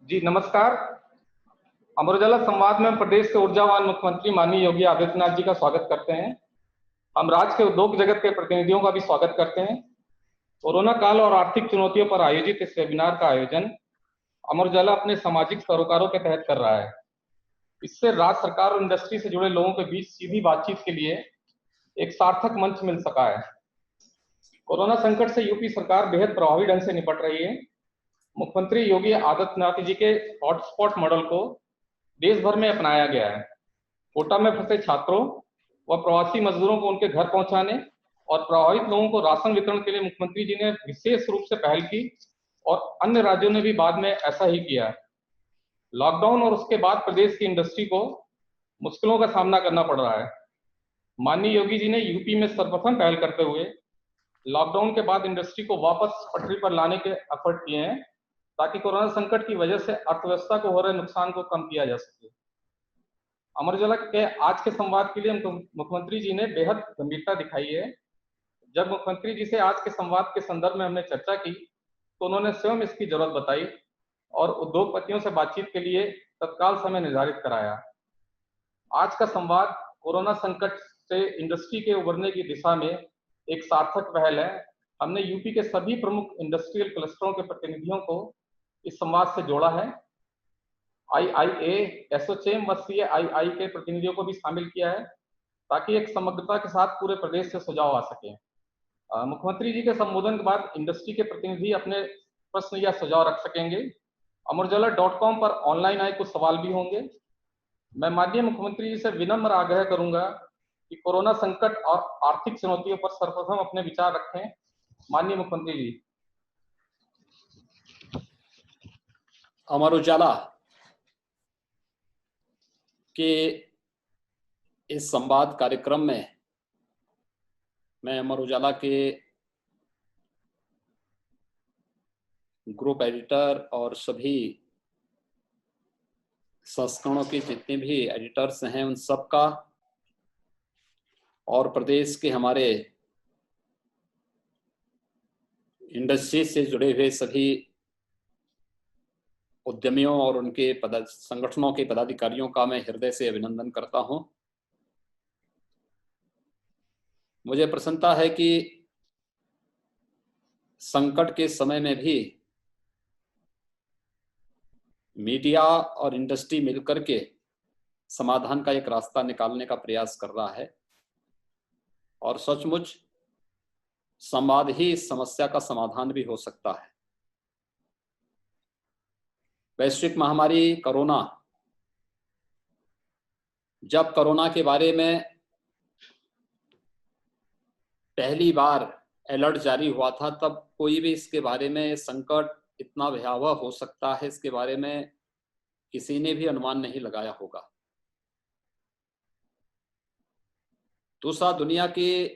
जी नमस्कार। अमर उजाला संवाद में प्रदेश के ऊर्जावान मुख्यमंत्री माननीय योगी आदित्यनाथ जी का स्वागत करते हैं। हम राज्य के उद्योग जगत के प्रतिनिधियों का भी स्वागत करते हैं। कोरोना काल और आर्थिक चुनौतियों पर आयोजित इस वेबिनार का आयोजन अमर उजाला अपने सामाजिक सरोकारों के तहत कर रहा है। इससे राज्य सरकार और इंडस्ट्री से जुड़े लोगों के बीच सीधी बातचीत के लिए एक सार्थक मंच मिल सका है। कोरोना संकट से यूपी सरकार बेहद प्रभावी ढंग से निपट रही है। मुख्यमंत्री योगी आदित्यनाथ जी के हॉटस्पॉट मॉडल को देश भर में अपनाया गया है। कोटा में फंसे छात्रों व प्रवासी मजदूरों को उनके घर पहुंचाने और प्रभावित लोगों को राशन वितरण के लिए मुख्यमंत्री जी ने विशेष रूप से पहल की और अन्य राज्यों ने भी बाद में ऐसा ही किया। लॉकडाउन और उसके बाद प्रदेश की इंडस्ट्री को मुश्किलों का सामना करना पड़ रहा है। माननीय योगी जी ने यूपी में सर्वप्रथम पहल करते हुए लॉकडाउन के बाद इंडस्ट्री को वापस पटरी पर लाने के एफर्ट किए हैं, ताकि कोरोना संकट की वजह से अर्थव्यवस्था को हो रहे नुकसान को कम किया जा सके। अमर उजाला के आज के संवाद के लिए मुख्यमंत्री जी ने बेहद गंभीरता दिखाई है। जब मुख्यमंत्री जी से आज के संवाद के संदर्भ में हमने चर्चा की तो उन्होंने स्वयं इसकी जरूरत बताई और उद्योगपतियों से बातचीत के लिए तत्काल समय निर्धारित कराया। आज का संवाद कोरोना संकट से इंडस्ट्री के उभरने की दिशा में एक सार्थक पहल है। हमने यूपी के सभी प्रमुख इंडस्ट्रियल क्लस्टरों के प्रतिनिधियों को इस संवाद से जोड़ा है। आईआईए, एसोचैम व सीआईआई के प्रतिनिधियों को भी शामिल किया है, ताकि एक समग्रता के साथ पूरे प्रदेश से सुझाव आ सके। मुख्यमंत्री जी के संबोधन के बाद इंडस्ट्री के प्रतिनिधि अपने प्रश्न या सुझाव रख सकेंगे। अमरउजाला.com पर ऑनलाइन आए कुछ सवाल भी होंगे। मैं माननीय मुख्यमंत्री जी से विनम्र आग्रह करूंगा कि कोरोना संकट और आर्थिक चुनौतियों पर सर्वप्रथम अपने विचार रखें। माननीय मुख्यमंत्री जी। अमर उजाला के इस संवाद कार्यक्रम में मैं अमर उजाला के ग्रुप एडिटर और सभी संस्करणों के जितने भी एडिटर्स हैं उन सब का और प्रदेश के हमारे इंडस्ट्री से जुड़े हुए सभी उद्यमियों और उनके संगठनों के पदाधिकारियों का मैं हृदय से अभिनंदन करता हूं। मुझे प्रसन्नता है कि संकट के समय में भी मीडिया और इंडस्ट्री मिलकर के समाधान का एक रास्ता निकालने का प्रयास कर रहा है और सचमुच संवाद ही इस समस्या का समाधान भी हो सकता है। वैश्विक महामारी कोरोना, जब कोरोना के बारे में पहली बार अलर्ट जारी हुआ था तब कोई भी इसके बारे में संकट इतना भयावह हो सकता है इसके बारे में किसी ने भी अनुमान नहीं लगाया होगा। दूसरा, दुनिया के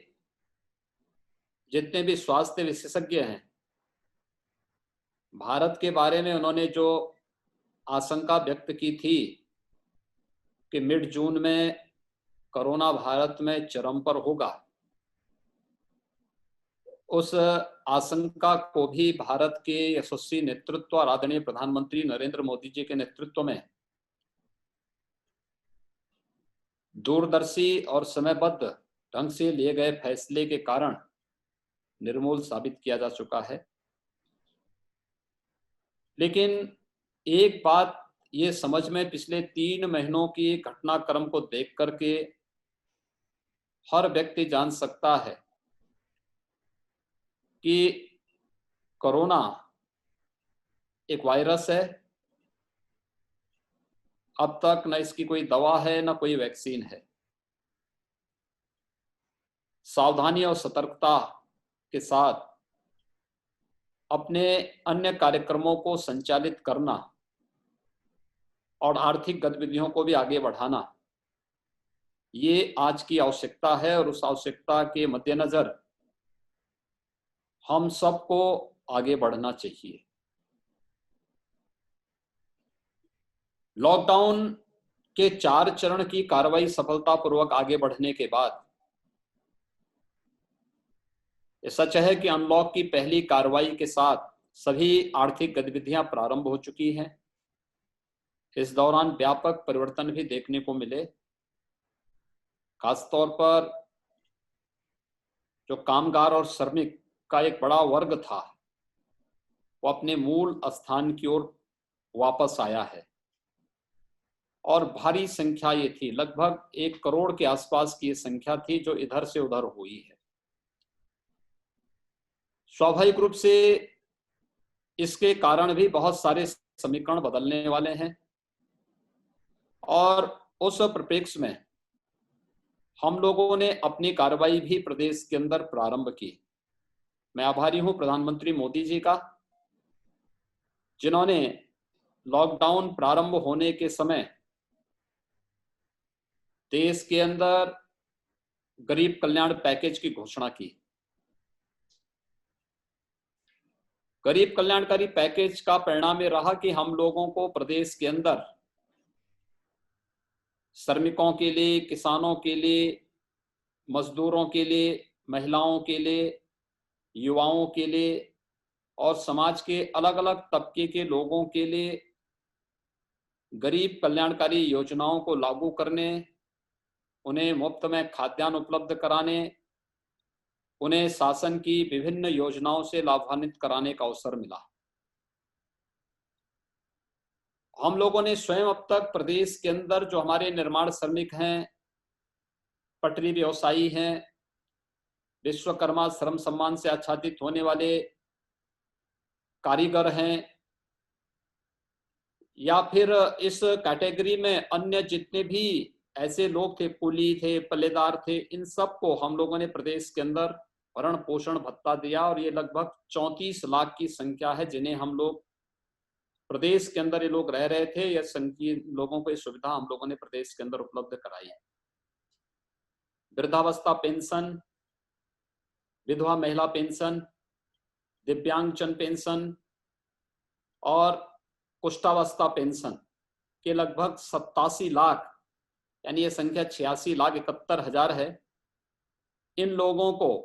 जितने भी स्वास्थ्य विशेषज्ञ हैं, भारत के बारे में उन्होंने जो आशंका व्यक्त की थी कि मिड जून में कोरोना भारत में चरम पर होगा, उस आशंका को भी भारत के यशस्वी नेतृत्व और आदरणीय प्रधानमंत्री नरेंद्र मोदी जी के नेतृत्व में दूरदर्शी और समयबद्ध ढंग से लिए गए फैसले के कारण निर्मूल साबित किया जा चुका है। लेकिन एक बात ये समझ में पिछले 3 महीनों की घटनाक्रम को देख करके हर व्यक्ति जान सकता है कि कोरोना एक वायरस है। अब तक न इसकी कोई दवा है न कोई वैक्सीन है। सावधानी और सतर्कता के साथ अपने अन्य कार्यक्रमों को संचालित करना और आर्थिक गतिविधियों को भी आगे बढ़ाना, ये आज की आवश्यकता है और उस आवश्यकता के मद्देनजर हम सबको आगे बढ़ना चाहिए। लॉकडाउन के 4 चरण की कार्रवाई सफलतापूर्वक आगे बढ़ने के बाद ये सच है कि अनलॉक की पहली कार्रवाई के साथ सभी आर्थिक गतिविधियां प्रारंभ हो चुकी हैं। इस दौरान व्यापक परिवर्तन भी देखने को मिले। खासतौर पर जो कामगार और श्रमिक का एक बड़ा वर्ग था वो अपने मूल स्थान की ओर वापस आया है और भारी संख्या ये थी, लगभग 1 करोड़ के आसपास की ये संख्या थी जो इधर से उधर हुई है। स्वाभाविक रूप से इसके कारण भी बहुत सारे समीकरण बदलने वाले हैं और उस परिप्रेक्ष्य में हम लोगों ने अपनी कार्रवाई भी प्रदेश के अंदर प्रारंभ की। मैं आभारी हूं प्रधानमंत्री मोदी जी का, जिन्होंने लॉकडाउन प्रारंभ होने के समय देश के अंदर गरीब कल्याण पैकेज की घोषणा की। गरीब कल्याणकारी पैकेज का परिणाम ये रहा कि हम लोगों को प्रदेश के अंदर श्रमिकों के लिए, किसानों के लिए, मजदूरों के लिए, महिलाओं के लिए, युवाओं के लिए और समाज के अलग अलग तबके के लोगों के लिए गरीब कल्याणकारी योजनाओं को लागू करने, उन्हें मुफ्त में खाद्यान्न उपलब्ध कराने, उन्हें शासन की विभिन्न योजनाओं से लाभान्वित कराने का अवसर मिला। हम लोगों ने स्वयं अब तक प्रदेश के अंदर जो हमारे निर्माण श्रमिक हैं, पटरी व्यवसायी हैं, विश्वकर्मा श्रम सम्मान से आच्छादित होने वाले कारीगर हैं या फिर इस कैटेगरी में अन्य जितने भी ऐसे लोग थे, कुली थे, पल्लेदार थे, इन सबको हम लोगों ने प्रदेश के अंदर भरण पोषण भत्ता दिया और ये लगभग 34 लाख की संख्या है जिन्हें हम लोग प्रदेश के अंदर ये लोग रह रहे थे। या लोगों को ये सुविधा हम लोगों ने प्रदेश के अंदर उपलब्ध कराई है। वृद्धावस्था पेंशन, विधवा महिला पेंशन, दिव्यांगजन पेंशन और कुष्ठावस्था पेंशन के लगभग 87 लाख, यानी ये संख्या 86,71,000 है। इन लोगों को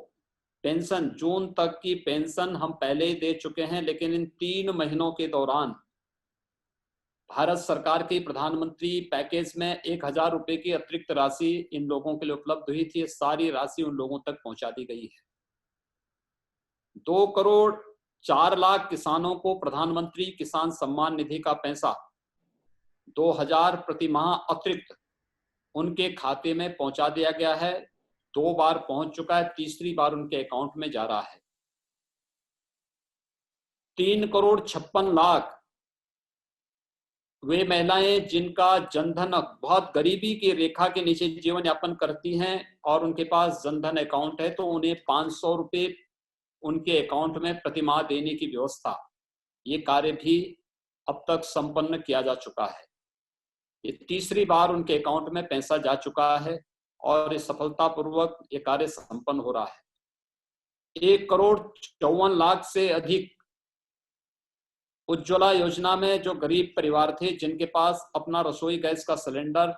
पेंशन, जून तक की पेंशन हम पहले ही दे चुके हैं, लेकिन इन 3 महीनों के दौरान भारत सरकार के प्रधानमंत्री पैकेज में 1,000 रुपए की अतिरिक्त राशि इन लोगों के लिए उपलब्ध हुई थी। सारी राशि उन लोगों तक पहुंचा दी गई है। 2 करोड़ 4 लाख किसानों को प्रधानमंत्री किसान सम्मान निधि का पैसा 2,000 प्रति माह अतिरिक्त उनके खाते में पहुंचा दिया गया है। 2 बार पहुंच चुका है, तीसरी बार उनके अकाउंट में जा रहा है। 3 करोड़ 56 लाख वे महिलाएं जिनका जनधन, बहुत गरीबी की रेखा के नीचे जीवन यापन करती हैं और उनके पास जनधन अकाउंट है, तो उन्हें 500 रुपए उनके अकाउंट में प्रतिमाह देने की व्यवस्था, ये कार्य भी अब तक संपन्न किया जा चुका है। ये तीसरी बार उनके अकाउंट में पैसा जा चुका है और इस सफलतापूर्वक ये कार्य संपन्न हो रहा है। 1 करोड़ 54 लाख से अधिक उज्ज्वला योजना में जो गरीब परिवार थे जिनके पास अपना रसोई गैस का सिलेंडर,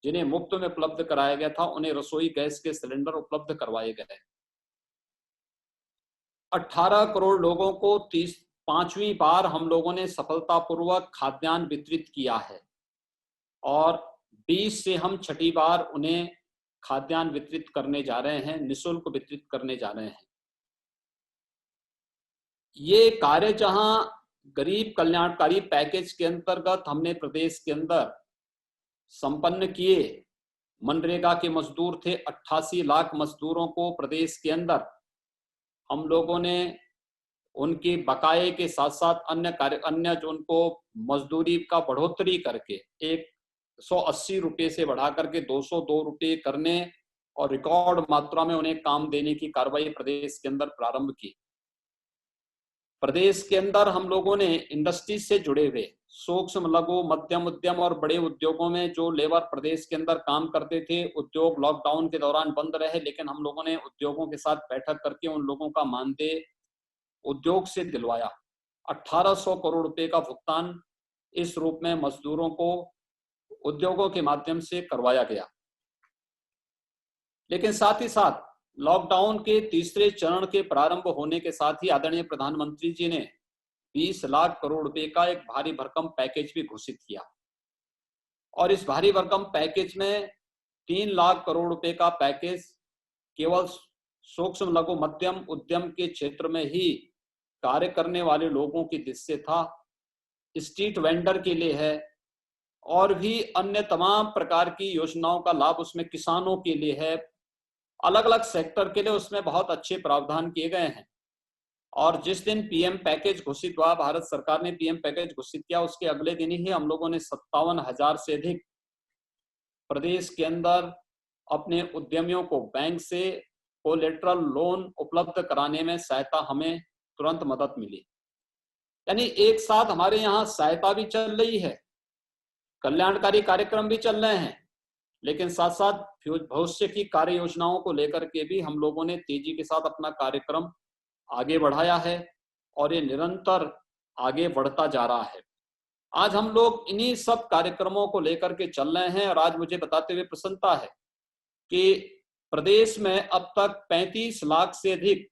जिन्हें मुफ्त में उपलब्ध कराया गया था, उन्हें रसोई गैस के सिलेंडर उपलब्ध करवाए गए। 18 करोड़ लोगों को 5वीं बार हम लोगों ने सफलतापूर्वक खाद्यान्न वितरित किया है और 20 से हम 6ठी बार उन्हें खाद्यान्न वितरित करने जा रहे हैं, निःशुल्क वितरित करने जा रहे हैं। ये कार्य जहां गरीब कल्याणकारी पैकेज के अंतर्गत हमने प्रदेश के अंदर संपन्न किए, मनरेगा के मजदूर थे, 88 लाख मजदूरों को प्रदेश के अंदर हम लोगों ने उनके बकाये के साथ साथ अन्य जो उनको मजदूरी का बढ़ोतरी करके 180 रुपये से बढ़ा करके 202 रुपये करने और रिकॉर्ड मात्रा में उन्हें काम देने की कार्रवाई प्रदेश के अंदर प्रारंभ की। प्रदेश के अंदर हम लोगों ने इंडस्ट्री से जुड़े हुए सूक्ष्म, लघु, मध्यम उद्यम और बड़े उद्योगों में जो लेबर प्रदेश के अंदर काम करते थे, उद्योग लॉकडाउन के दौरान बंद रहे, लेकिन हम लोगों ने उद्योगों के साथ बैठक करके उन लोगों का मानदेय उद्योग से दिलवाया। 1800 करोड़ रुपए का भुगतान इस रूप में मजदूरों को उद्योगों के माध्यम से करवाया गया। लेकिन साथ ही साथ लॉकडाउन के तीसरे चरण के प्रारंभ होने के साथ ही आदरणीय प्रधानमंत्री जी ने 20 लाख करोड़ रुपए का एक भारी भरकम पैकेज भी घोषित किया। और इस भारी भरकम पैकेज में 3 लाख करोड़ रुपए का पैकेज केवल सूक्ष्म लघु मध्यम उद्यम के क्षेत्र में ही कार्य करने वाले लोगों की दृष्टि से था, स्ट्रीट वेंडर के लिए है, और भी अन्य तमाम प्रकार की योजनाओं का लाभ उसमें किसानों के लिए है। अलग अलग सेक्टर के लिए उसमें बहुत अच्छे प्रावधान किए गए हैं। और जिस दिन पीएम पैकेज घोषित हुआ, भारत सरकार ने पीएम पैकेज घोषित किया, उसके अगले दिन ही हम लोगों ने 57,000 से अधिक प्रदेश के अंदर अपने उद्यमियों को बैंक से कोलेटरल लोन उपलब्ध कराने में सहायता, हमें तुरंत मदद मिली। यानी एक साथ हमारे यहाँ सहायता भी चल रही है, कल्याणकारी कार्यक्रम भी चल रहे हैं, लेकिन साथ साथ भविष्य की कार्य योजनाओं को लेकर के भी हम लोगों ने तेजी के साथ अपना कार्यक्रम आगे बढ़ाया है और ये निरंतर आगे बढ़ता जा रहा है। आज हम लोग इन्हीं सब कार्यक्रमों को लेकर के चल रहे हैं और आज मुझे बताते हुए प्रसन्नता है कि प्रदेश में अब तक 35 लाख से अधिक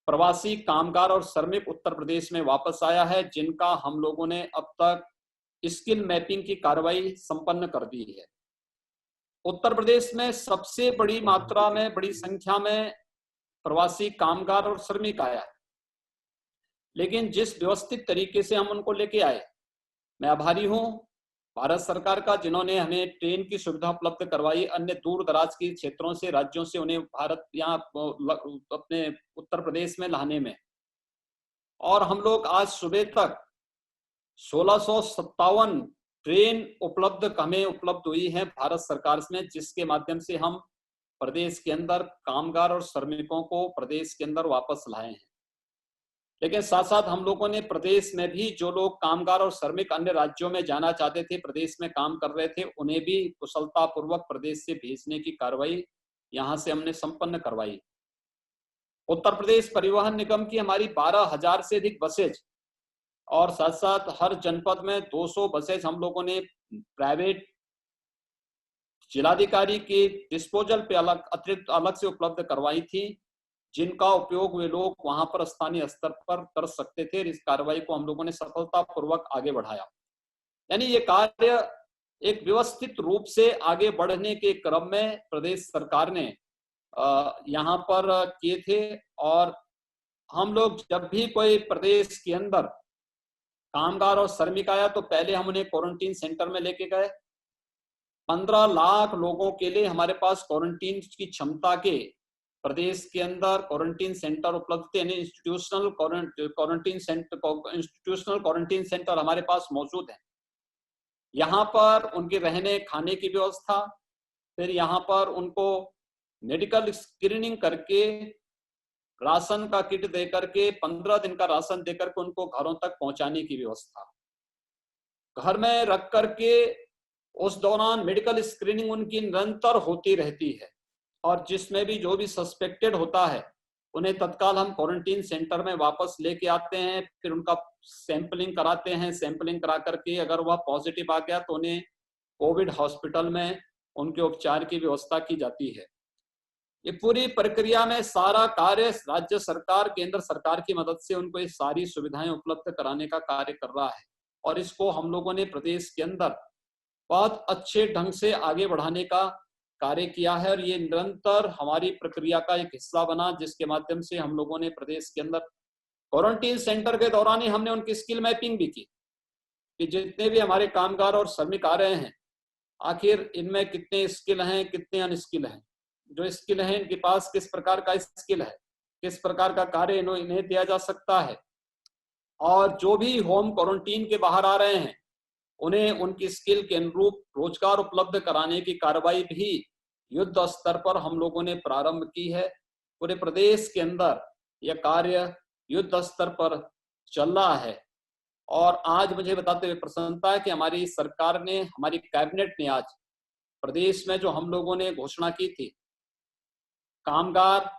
प्रवासी कामगार और श्रमिक उत्तर प्रदेश में वापस आया है, जिनका हम लोगों ने अब तक स्किल मैपिंग की कार्रवाई संपन्न कर दी है। उत्तर प्रदेश में सबसे बड़ी मात्रा में, बड़ी संख्या में प्रवासी कामगार और श्रमिक आया है, लेकिन जिस व्यवस्थित तरीके से हम उनको लेके आए, मैं आभारी हूं भारत सरकार का, जिन्होंने हमें ट्रेन की सुविधा उपलब्ध करवाई, अन्य दूर दराज के क्षेत्रों से, राज्यों से उन्हें भारत यहाँ अपने उत्तर प्रदेश में लाने में। और हम लोग आज सुबह तक 1657 ट्रेन हमें उपलब्ध हुई है भारत सरकार में, जिसके माध्यम से हम प्रदेश के अंदर कामगार और श्रमिकों को प्रदेश के अंदर वापस लाए हैं। लेकिन साथ साथ हम लोगों ने प्रदेश में भी जो लोग कामगार और श्रमिक अन्य राज्यों में जाना चाहते थे, प्रदेश में काम कर रहे थे, उन्हें भी कुशलता पूर्वक प्रदेश से भेजने की कार्रवाई यहां से हमने संपन्न करवाई। उत्तर प्रदेश परिवहन निगम की हमारी 12,000 से अधिक बसेज और साथ साथ हर जनपद में 200 बसेज हम लोगों ने प्राइवेट जिलाधिकारी के डिस्पोजल पे अतिरिक्त अलग से उपलब्ध करवाई थी, जिनका उपयोग वे लोग वहां पर स्थानीय स्तर पर कर सकते थे। इस कार्रवाई को हम लोगों ने सफलतापूर्वक आगे बढ़ाया। यानी ये कार्य एक व्यवस्थित रूप से आगे बढ़ने के क्रम में प्रदेश सरकार ने यहाँ पर किए थे। और हम लोग जब भी कोई प्रदेश के अंदर कामगार और श्रमिक आया तो पहले हम उन्हें क्वारंटीन सेंटर में लेके गए। 15 लाख लोगों के लिए हमारे पास क्वारंटीन की क्षमता के प्रदेश के अंदर क्वारंटीन सेंटर उपलब्ध थे, यानी इंस्टीट्यूशनल क्वारंटीन सेंटर हमारे पास मौजूद है। यहाँ पर उनके रहने खाने की व्यवस्था, फिर यहाँ पर उनको मेडिकल स्क्रीनिंग करके राशन का किट देकर के 15 दिन का राशन देकर के उनको घरों तक पहुंचाने की व्यवस्था, घर में रख करके उस दौरान मेडिकल स्क्रीनिंग उनकी निरंतर होती रहती है। और जिसमें भी जो भी सस्पेक्टेड होता है उन्हें तत्काल हम क्वारंटीन सेंटर में वापस लेके आते हैं, फिर उनका सैंपलिंग कराते हैं। सैंपलिंग करा करके अगर वह पॉजिटिव आ गया तो उन्हें कोविड हॉस्पिटल में उनके उपचार की व्यवस्था की जाती है। ये पूरी प्रक्रिया में सारा कार्य राज्य सरकार, केंद्र सरकार की मदद से उनको ये सारी सुविधाएं उपलब्ध कराने का कार्य कर रहा है। और इसको हम लोगों ने प्रदेश के अंदर बहुत अच्छे ढंग से आगे बढ़ाने का कार्य किया है। और ये निरंतर हमारी प्रक्रिया का एक हिस्सा बना, जिसके माध्यम से हम लोगों ने प्रदेश के अंदर क्वारंटीन सेंटर के दौरान ही हमने उनकी स्किल मैपिंग भी की कि जितने भी हमारे कामगार और श्रमिक आ रहे हैं, आखिर इनमें कितने स्किल हैं, कितने अनस्किल हैं। जो स्किल है इनके पास किस प्रकार का स्किल है, किस प्रकार का कार्य इन्हें दिया जा सकता है। और जो भी होम क्वारंटीन के बाहर आ रहे हैं उन्हें उनकी स्किल के अनुरूप रोजगार उपलब्ध कराने की कार्रवाई भी युद्ध स्तर पर हम लोगों ने प्रारंभ की है। पूरे प्रदेश के अंदर यह कार्य युद्ध स्तर पर चल रहा है। और आज मुझे बताते हुए प्रसन्नता है कि हमारी सरकार ने, हमारी कैबिनेट ने आज प्रदेश में जो हम लोगों ने घोषणा की थी, कामगार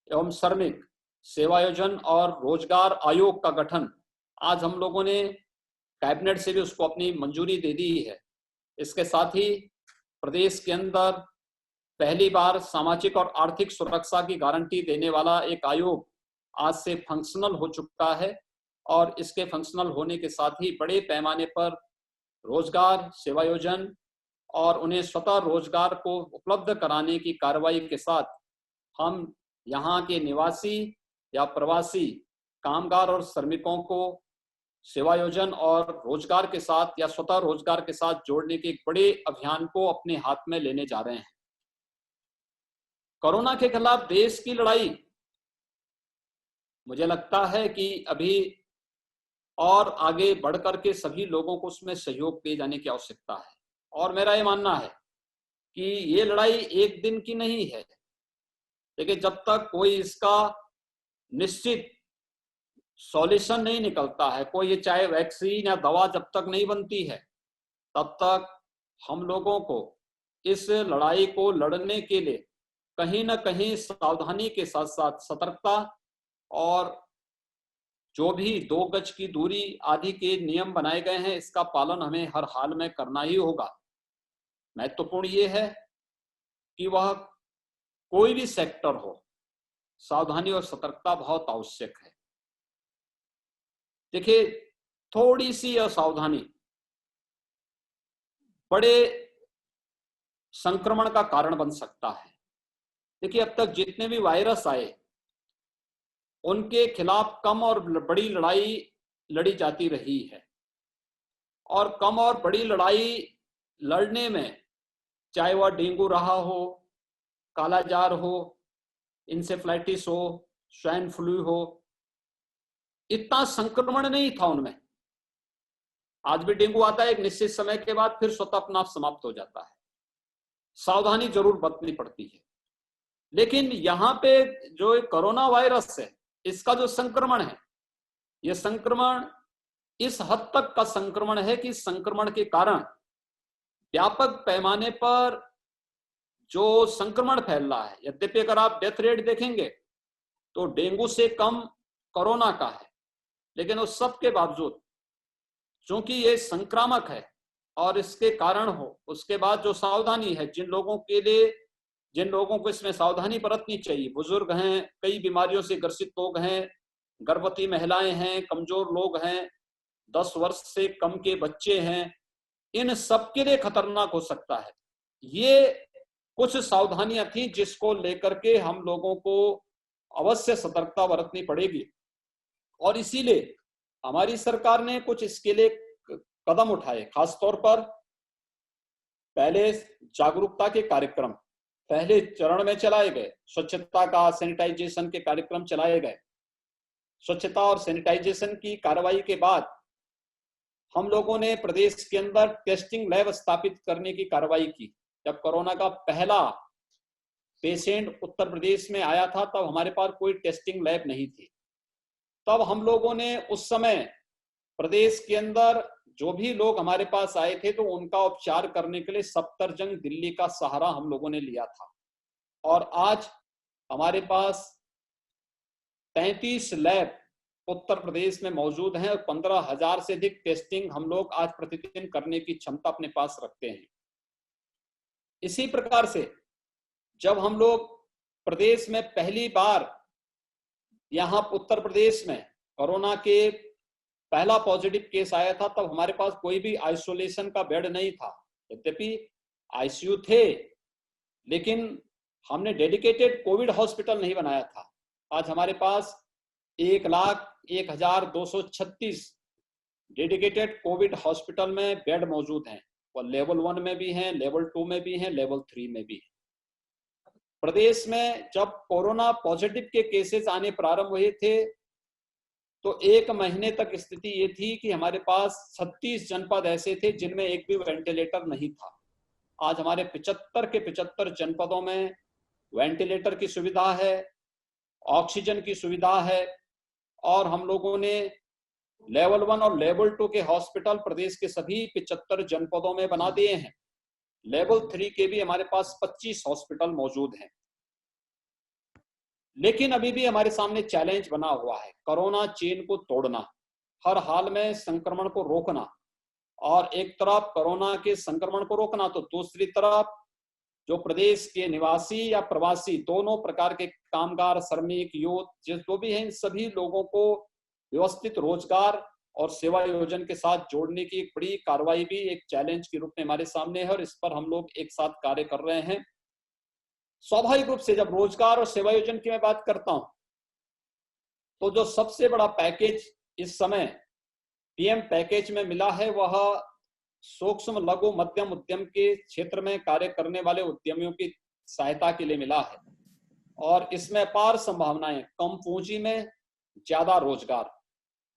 एवं श्रमिक सेवायोजन और रोजगार आयोग का गठन, आज हम लोगों ने कैबिनेट से भी उसको अपनी मंजूरी दे दी है। इसके साथ ही प्रदेश के अंदर पहली बार सामाजिक और आर्थिक सुरक्षा की गारंटी देने वाला एक आयोग आज से फंक्शनल हो चुका है। और इसके फंक्शनल होने के साथ ही बड़े पैमाने पर रोजगार, सेवायोजन और उन्हें स्वतः रोजगार को उपलब्ध कराने की कार्रवाई के साथ हम यहाँ के निवासी या प्रवासी कामगार और श्रमिकों को सेवायोजन और रोजगार के साथ या स्वतः रोजगार के साथ जोड़ने के एक बड़े अभियान को अपने हाथ में लेने जा रहे हैं। कोरोना के खिलाफ देश की लड़ाई, मुझे लगता है कि अभी और आगे बढ़कर के सभी लोगों को उसमें सहयोग दिए जाने की आवश्यकता है। और मेरा ये मानना है कि ये लड़ाई एक दिन की नहीं है, लेकिन जब तक कोई इसका निश्चित सॉल्यूशन नहीं निकलता है, कोई ये चाहे वैक्सीन या दवा जब तक नहीं बनती है, तब तक हम लोगों को इस लड़ाई को लड़ने के लिए कहीं ना कहीं सावधानी के साथ साथ सतर्कता और जो भी 2 गज की दूरी आदि के नियम बनाए गए हैं, इसका पालन हमें हर हाल में करना ही होगा। महत्वपूर्ण ये है कि वह कोई भी सेक्टर हो, सावधानी और सतर्कता बहुत आवश्यक है। देखिए, थोड़ी सी असावधानी बड़े संक्रमण का कारण बन सकता है। देखिए, अब तक जितने भी वायरस आए उनके खिलाफ कम और बड़ी लड़ाई लड़ी जाती रही है, और कम और बड़ी लड़ाई लड़ने में चाहे वह डेंगू रहा हो, कालाजार हो, इंसेफ्लाइटिस हो, स्वाइन फ्लू हो, इतना संक्रमण नहीं था उनमें। आज भी डेंगू आता है, एक निश्चित समय के बाद फिर स्वतः अपना आप समाप्त हो जाता है। सावधानी जरूर बरतनी पड़ती है, लेकिन यहाँ पे जो कोरोना वायरस है, इसका जो संक्रमण है, यह संक्रमण इस हद तक का संक्रमण है कि संक्रमण के कारण व्यापक पैमाने पर जो संक्रमण फैल रहा है, यद्यपि अगर आप डेथ रेट देखेंगे तो डेंगू से कम कोरोना का है, लेकिन उस सब के बावजूद चूंकि ये संक्रामक है और इसके कारण हो, उसके बाद जो सावधानी है, जिन लोगों को इसमें सावधानी बरतनी चाहिए, बुजुर्ग हैं, कई बीमारियों से ग्रसित लोग हैं, गर्भवती महिलाएं हैं, कमजोर लोग हैं, 10 वर्ष से कम के बच्चे हैं, इन सब के लिए खतरनाक हो सकता है। ये कुछ सावधानियां थी जिसको लेकर के हम लोगों को अवश्य सतर्कता बरतनी पड़ेगी, और इसीलिए हमारी सरकार ने कुछ इसके लिए कदम उठाए। खासतौर पर पहले जागरूकता के कार्यक्रम पहले चरण में चलाए गए, स्वच्छता का, सैनिटाइजेशन के कार्यक्रम चलाए गए। स्वच्छता और सैनिटाइजेशन की कार्रवाई के बाद हम लोगों ने प्रदेश के अंदर टेस्टिंग लैब स्थापित करने की कार्रवाई की। जब कोरोना का पहला पेशेंट उत्तर प्रदेश में आया था, तब हमारे पास कोई टेस्टिंग लैब नहीं थी। तब हम लोगों ने उस समय प्रदेश के अंदर जो भी लोग हमारे पास आए थे, तो उनका उपचार करने के लिए सफदरजंग दिल्ली का सहारा हम लोगों ने लिया था। और आज हमारे पास 33 लैब उत्तर प्रदेश में मौजूद हैं और 15,000 से अधिक टेस्टिंग हम लोग आज प्रतिदिन करने की क्षमता अपने पास रखते हैं। इसी प्रकार से जब हम लोग प्रदेश में पहली बार यहाँ उत्तर प्रदेश में कोरोना के पहला पॉजिटिव केस आया था, तब हमारे पास कोई भी आइसोलेशन का बेड नहीं था। यद्यपि आईसीयू थे, लेकिन हमने डेडिकेटेड कोविड हॉस्पिटल नहीं बनाया था। आज हमारे पास 1,01,236 डेडिकेटेड कोविड हॉस्पिटल में बेड मौजूद हैं। वो लेवल 1 में भी हैं, लेवल 2 में भी हैं, लेवल 3 में भी हैं। प्रदेश में जब कोरोना पॉजिटिव के केसेस आने प्रारंभ हुए थे, तो 1 महीने तक स्थिति ये थी कि हमारे पास 36 जनपद ऐसे थे जिनमें एक भी वेंटिलेटर नहीं था। आज हमारे 75 के 75 जनपदों में वेंटिलेटर की सुविधा है, ऑक्सीजन की सुविधा है, और हम लोगों ने लेवल 1 और लेवल 2 के हॉस्पिटल प्रदेश के सभी 75 जनपदों में बना दिए हैं। लेवल 3 के भी हमारे पास 25 हॉस्पिटल मौजूद हैं। लेकिन अभी भी हमारे सामने चैलेंज बना हुआ है, कोरोना चेन को तोड़ना, हर हाल में संक्रमण को रोकना। और एक तरफ कोरोना के संक्रमण को रोकना, तो दूसरी तरफ जो प्रदेश के निवासी या प्रवासी दोनों प्रकार के कामगार, श्रमिक, युवक जो भी हैं, इन सभी लोगों को व्यवस्थित रोजगार और सेवा योजन के साथ जोड़ने की एक बड़ी कार्रवाई भी एक चैलेंज के रूप में हमारे सामने है और इस पर हम लोग एक साथ कार्य कर रहे हैं। स्वाभाविक रूप से जब रोजगार और सेवा योजन की मैं बात करता हूं तो जो सबसे बड़ा पैकेज इस समय पीएम पैकेज में मिला है वह सूक्ष्म लघु मध्यम उद्यम के क्षेत्र में कार्य करने वाले उद्यमियों की सहायता के लिए मिला है और इसमें अपार संभावनाएं, कम पूंजी में ज्यादा रोजगार,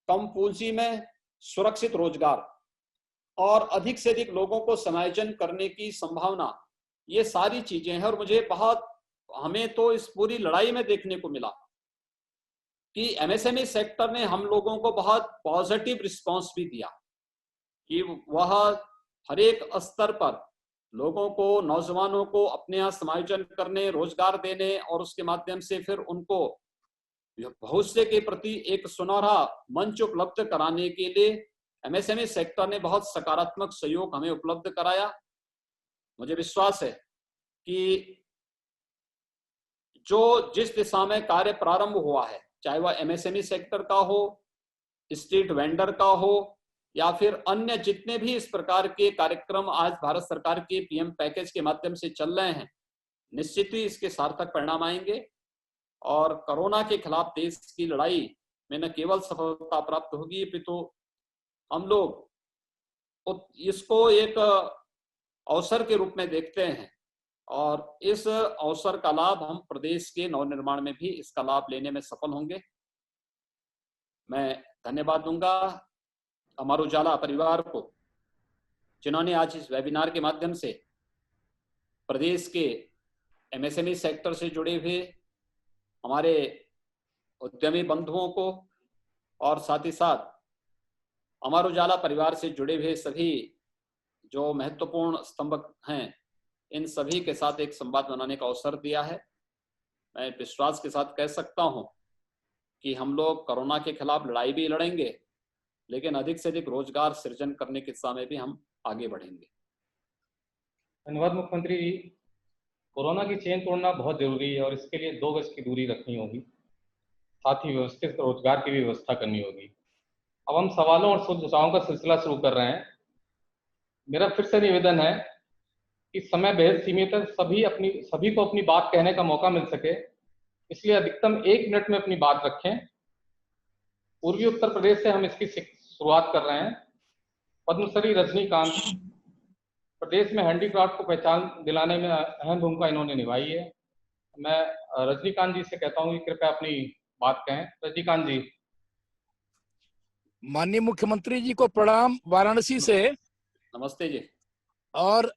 कम पूंजी में सुरक्षित रोजगार और अधिक से अधिक लोगों को समायोजन करने की संभावना, ये सारी चीजें हैं। और मुझे हमें तो इस पूरी लड़ाई में देखने को मिला कि एमएसएमई सेक्टर ने हम लोगों को बहुत पॉजिटिव रिस्पांस भी दिया कि वह हर एक स्तर पर लोगों को, नौजवानों को अपने यहाँ समायोजन करने, रोजगार देने और उसके माध्यम से फिर उनको भविष्य के प्रति एक सुनहरा मंच उपलब्ध कराने के लिए एमएसएमई सेक्टर ने बहुत सकारात्मक सहयोग हमें उपलब्ध कराया। मुझे विश्वास है कि जो जिस दिशा में कार्य प्रारंभ हुआ है, चाहे वह एमएसएमई सेक्टर का हो, स्ट्रीट वेंडर का हो या फिर अन्य जितने भी इस प्रकार के कार्यक्रम आज भारत सरकार के पीएम पैकेज के माध्यम से चल रहे हैं, निश्चित ही इसके सार्थक परिणाम आएंगे और कोरोना के खिलाफ देश की लड़ाई में न केवल सफलता प्राप्त होगी अपितु हम लोग इसको एक अवसर के रूप में देखते हैं और इस अवसर का लाभ हम प्रदेश के नवनिर्माण में भी इसका लाभ लेने में सफल होंगे। मैं धन्यवाद दूंगा अमर उजाला परिवार को जिन्होंने आज इस वेबिनार के माध्यम से प्रदेश के एमएसएमई सेक्टर से जुड़े हुए हमारे उद्यमी बंधुओं को और साथ ही साथ अमर उजाला परिवार से जुड़े हुए सभी जो महत्वपूर्ण स्तंभ हैं, इन सभी के साथ एक संवाद बनाने का अवसर दिया है। मैं विश्वास के साथ कह सकता हूं कि हम लोग कोरोना के खिलाफ लड़ाई भी लड़ेंगे, लेकिन अधिक से अधिक रोजगार सृजन करने की दिशा में भी हम आगे बढ़ेंगे। धन्यवाद मुख्यमंत्री जी। कोरोना की चेन तोड़ना बहुत जरूरी है और इसके लिए 2 गज की दूरी रखनी होगी, साथ ही व्यवस्थित रोजगार की भी व्यवस्था करनी होगी। अब हम सवालों और सुझावों का सिलसिला शुरू कर रहे हैं। मेरा फिर से निवेदन है कि समय बेहद सीमित है, सभी को अपनी बात कहने का मौका मिल सके, इसलिए अधिकतम 1 मिनट में अपनी बात रखें। पूर्वी उत्तर प्रदेश से हम इसकी शुरुआत कर रहे हैं। पद्मश्री रजनीकांत प्रदेश में हैंडीक्राफ्ट को पहचान दिलाने में अहम भूमिका इन्होंने निभाई है। मैं रजनीकांत जी से कहता हूँ कि कृपया अपनी बात कहें। रजनीकांत जी। माननीय मुख्यमंत्री जी को प्रणाम वाराणसी से। नमस्ते जी। और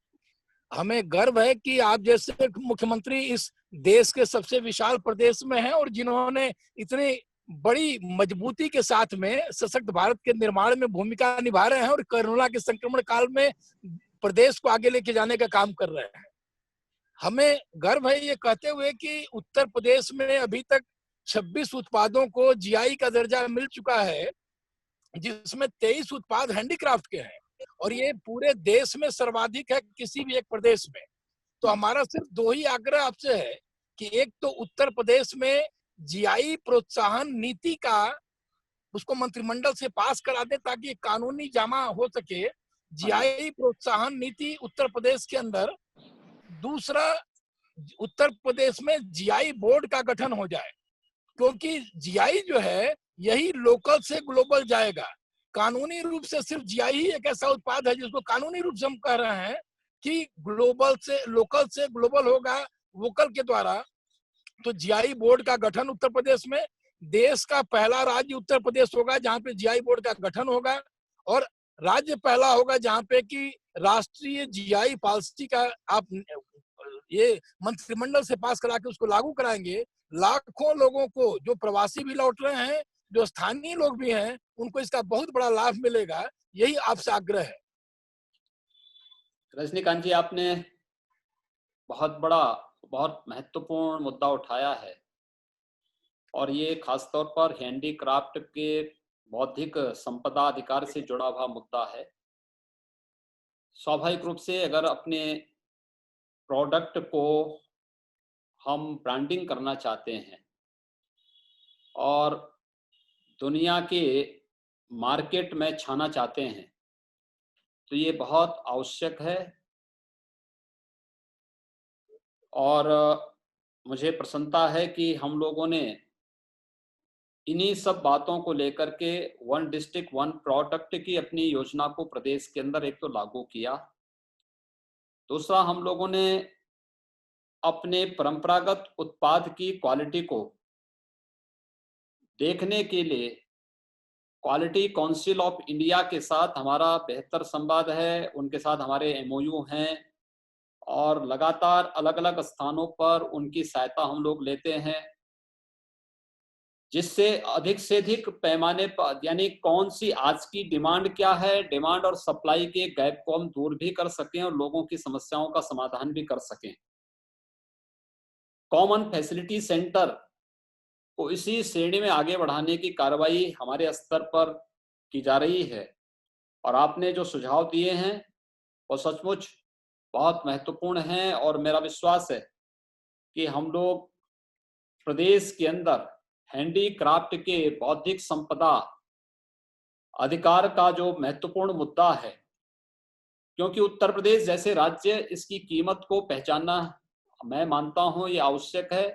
हमें गर्व है कि आप जैसे मुख्यमंत्री इस देश के सबसे विशाल प्रदेश में हैं और जिन्होंने इतनी बड़ी मजबूती के साथ में सशक्त भारत के निर्माण में भूमिका निभा रहे हैं और कोरोना के संक्रमण काल में प्रदेश को आगे लेके जाने का काम कर रहे हैं। हमें गर्व है ये कहते हुए कि उत्तर प्रदेश में अभी तक 26 उत्पादों को जीआई का दर्जा मिल चुका है, जिसमें 23 उत्पाद हैंडीक्राफ्ट के हैं और ये पूरे देश में सर्वाधिक है किसी भी एक प्रदेश में। तो हमारा सिर्फ 2 ही आग्रह आपसे है कि एक तो उत्तर प्रदेश में जीआई प्रोत्साहन नीति का उसको मंत्रिमंडल से पास करा दे ताकि कानूनी जमा हो सके। जीआई प्रोत्साहन नीति उत्तर प्रदेश के अंदर। दूसरा, उत्तर प्रदेश में जीआई बोर्ड का गठन हो जाए, क्योंकि जीआई जो है यही लोकल से ग्लोबल जाएगा। कानूनी रूप से सिर्फ जीआई ही एक ऐसा उत्पाद है जिसको कानूनी रूप से हम कह रहे हैं कि लोकल से ग्लोबल होगा वोकल के द्वारा। तो जीआई बोर्ड का गठन उत्तर प्रदेश में, देश का पहला राज्य उत्तर प्रदेश होगा जहां पे जीआई बोर्ड का गठन होगा और राज्य पहला होगा जहां पे कि राष्ट्रीय जीआई पॉलिसी का आप ये मंत्रिमंडल से पास करा के उसको लागू कराएंगे। लाखों लोगों को, जो प्रवासी भी लौट रहे हैं, जो स्थानीय लोग भी हैं, उनको इसका बहुत बड़ा लाभ मिलेगा। यही आपसे आग्रह है। रजनीकांत जी, आपने बहुत महत्वपूर्ण मुद्दा उठाया है और ये खासतौर पर हैंडीक्राफ्ट के बौद्धिक संपदा अधिकार से जुड़ा हुआ मुद्दा है। स्वाभाविक रूप से अगर अपने प्रोडक्ट को हम ब्रांडिंग करना चाहते हैं और दुनिया के मार्केट में छाना चाहते हैं तो ये बहुत आवश्यक है। और मुझे प्रसन्नता है कि हम लोगों ने इन्हीं सब बातों को लेकर के वन डिस्ट्रिक्ट वन प्रोडक्ट की अपनी योजना को प्रदेश के अंदर एक तो लागू किया। दूसरा, हम लोगों ने अपने परंपरागत उत्पाद की क्वालिटी को देखने के लिए क्वालिटी काउंसिल ऑफ इंडिया के साथ हमारा बेहतर संवाद है, उनके साथ हमारे एमओयू हैं और लगातार अलग अलग स्थानों पर उनकी सहायता हम लोग लेते हैं, जिससे अधिक से अधिक पैमाने पर यानी कौन सी आज की डिमांड क्या है, डिमांड और सप्लाई के गैप को हम दूर भी कर सकें और लोगों की समस्याओं का समाधान भी कर सकें। कॉमन फैसिलिटी सेंटर को इसी श्रेणी में आगे बढ़ाने की कार्रवाई हमारे स्तर पर की जा रही है और आपने जो सुझाव दिए हैं वो सचमुच बहुत महत्वपूर्ण हैं और मेरा विश्वास है कि हम लोग प्रदेश के अंदर हैंडीक्राफ्ट के बौद्धिक संपदा अधिकार का जो महत्वपूर्ण मुद्दा है, क्योंकि उत्तर प्रदेश जैसे राज्य इसकी कीमत को पहचानना मैं मानता हूं ये आवश्यक है,